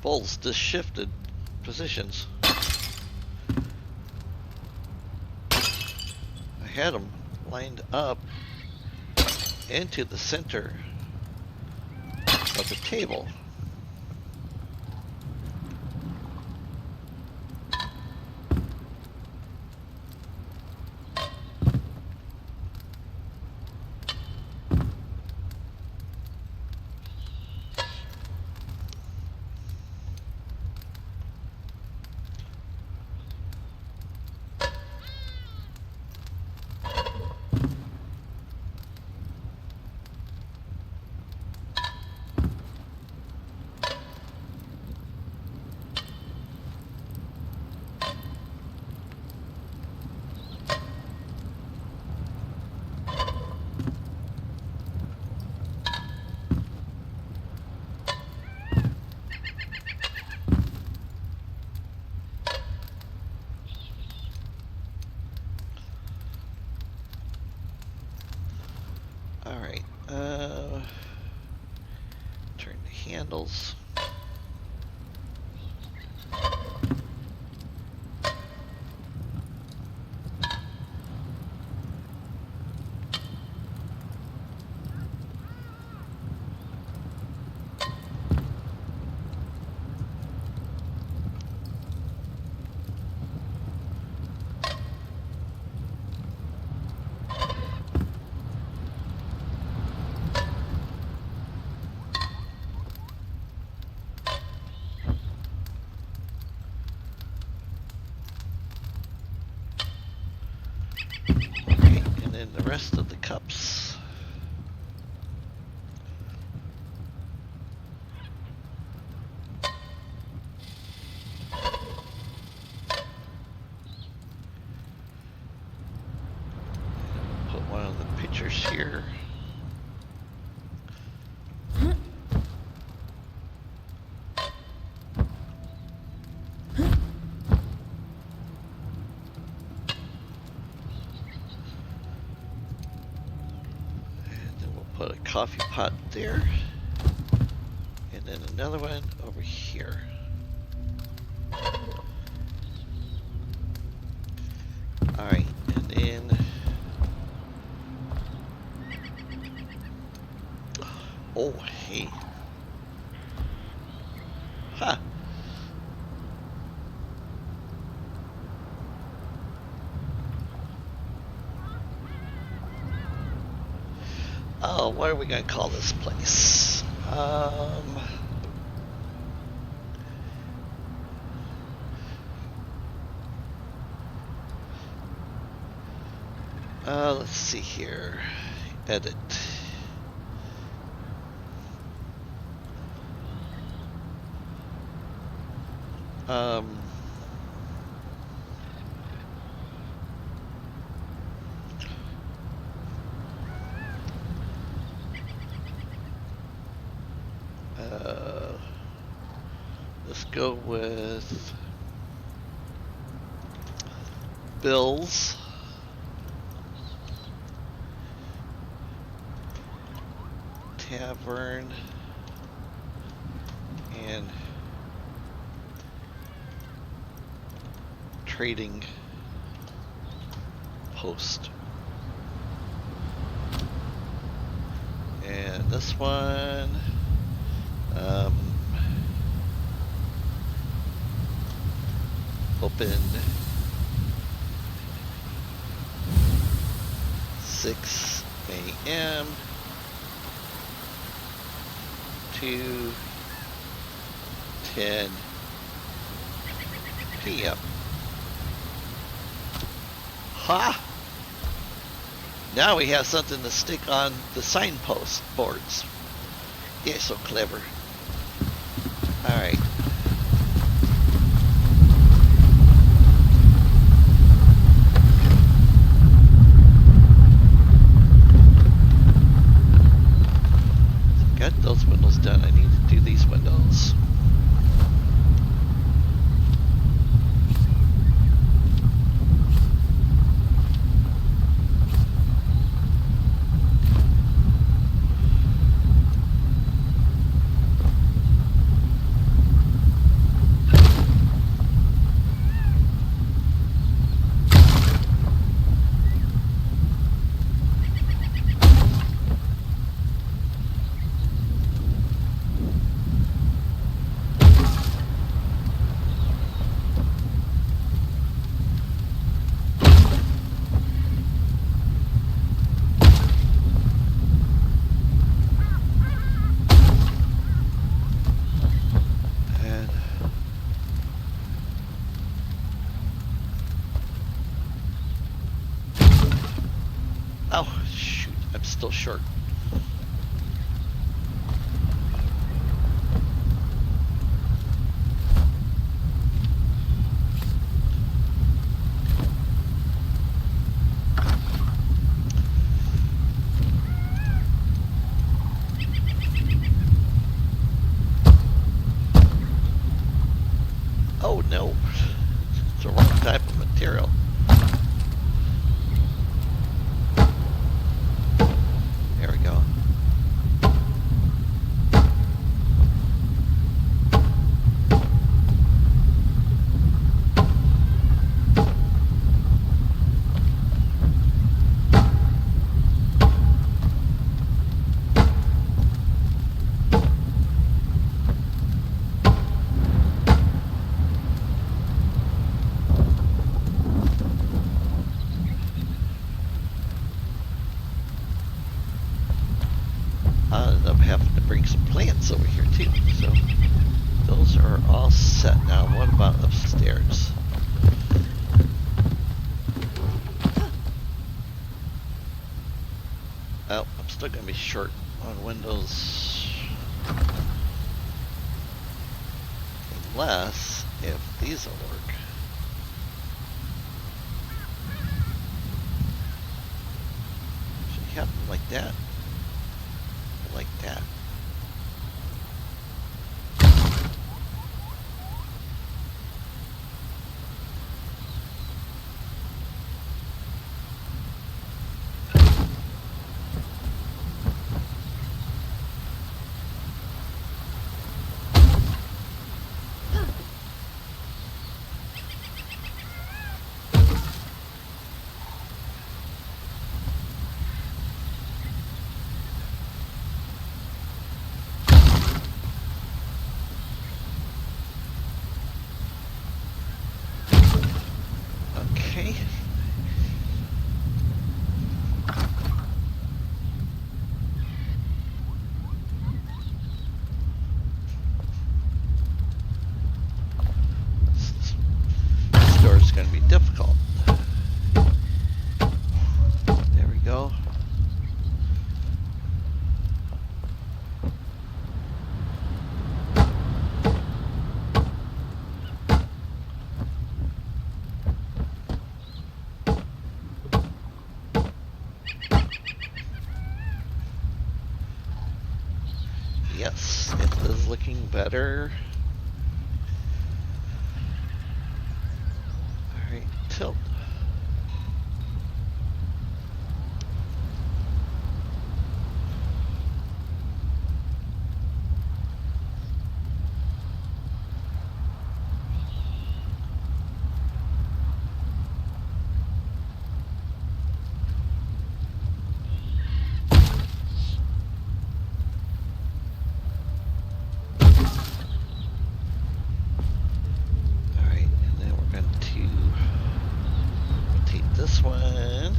bowls just shifted positions. I had them lined up into the center of the table. Alright, turn the handles. And then the rest of the cups coffee pot there. And then another one over here. Alright, and then... Oh, hey. Ha! Oh, what are we gonna call this place? Let's see here. Edit. Um, let's go with Bill's. Tavern. And trading post. And this one, open 6 a.m. to 10 p.m. Ha! Now we have something to stick on the signpost boards. Yeah, so clever. Alright. Got those windows done. I need to do these windows. Oh, shoot. I'm still short. Oh, no. It's the wrong type of material. There we go. I'm having to bring some plants over here too, so those are all set now. What about upstairs? Oh, I'm still gonna be short on windows, unless if these will work. Should have them like that. Like that. is looking better. Alright, tilt. Alright, and then we're going to rotate this one.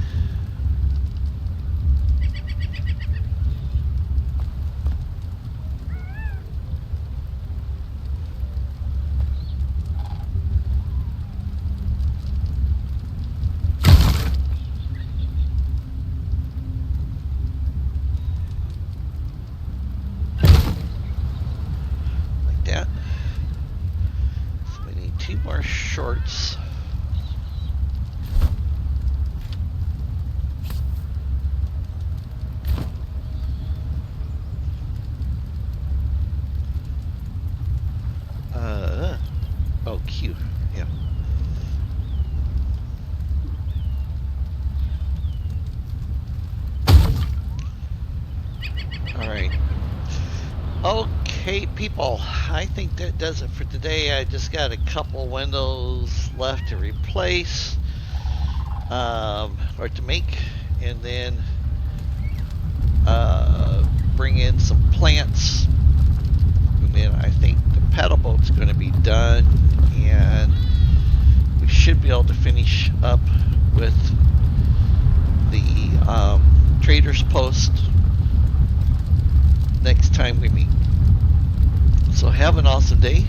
Like that. So we need 2 more shorts. Oh, Q. Yeah. Alright. Okay, people. I think that does it for today. I just got a couple windows left to replace. Or to make. And then bring in some plants. And then I think the paddle boat's going to be done. And we should be able to finish up with the trader's post next time we meet. So have an awesome day.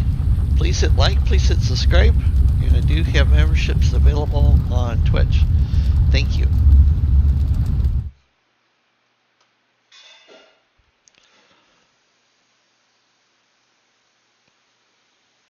Please hit like, please hit subscribe, and I do have memberships available on Twitch. Thank you.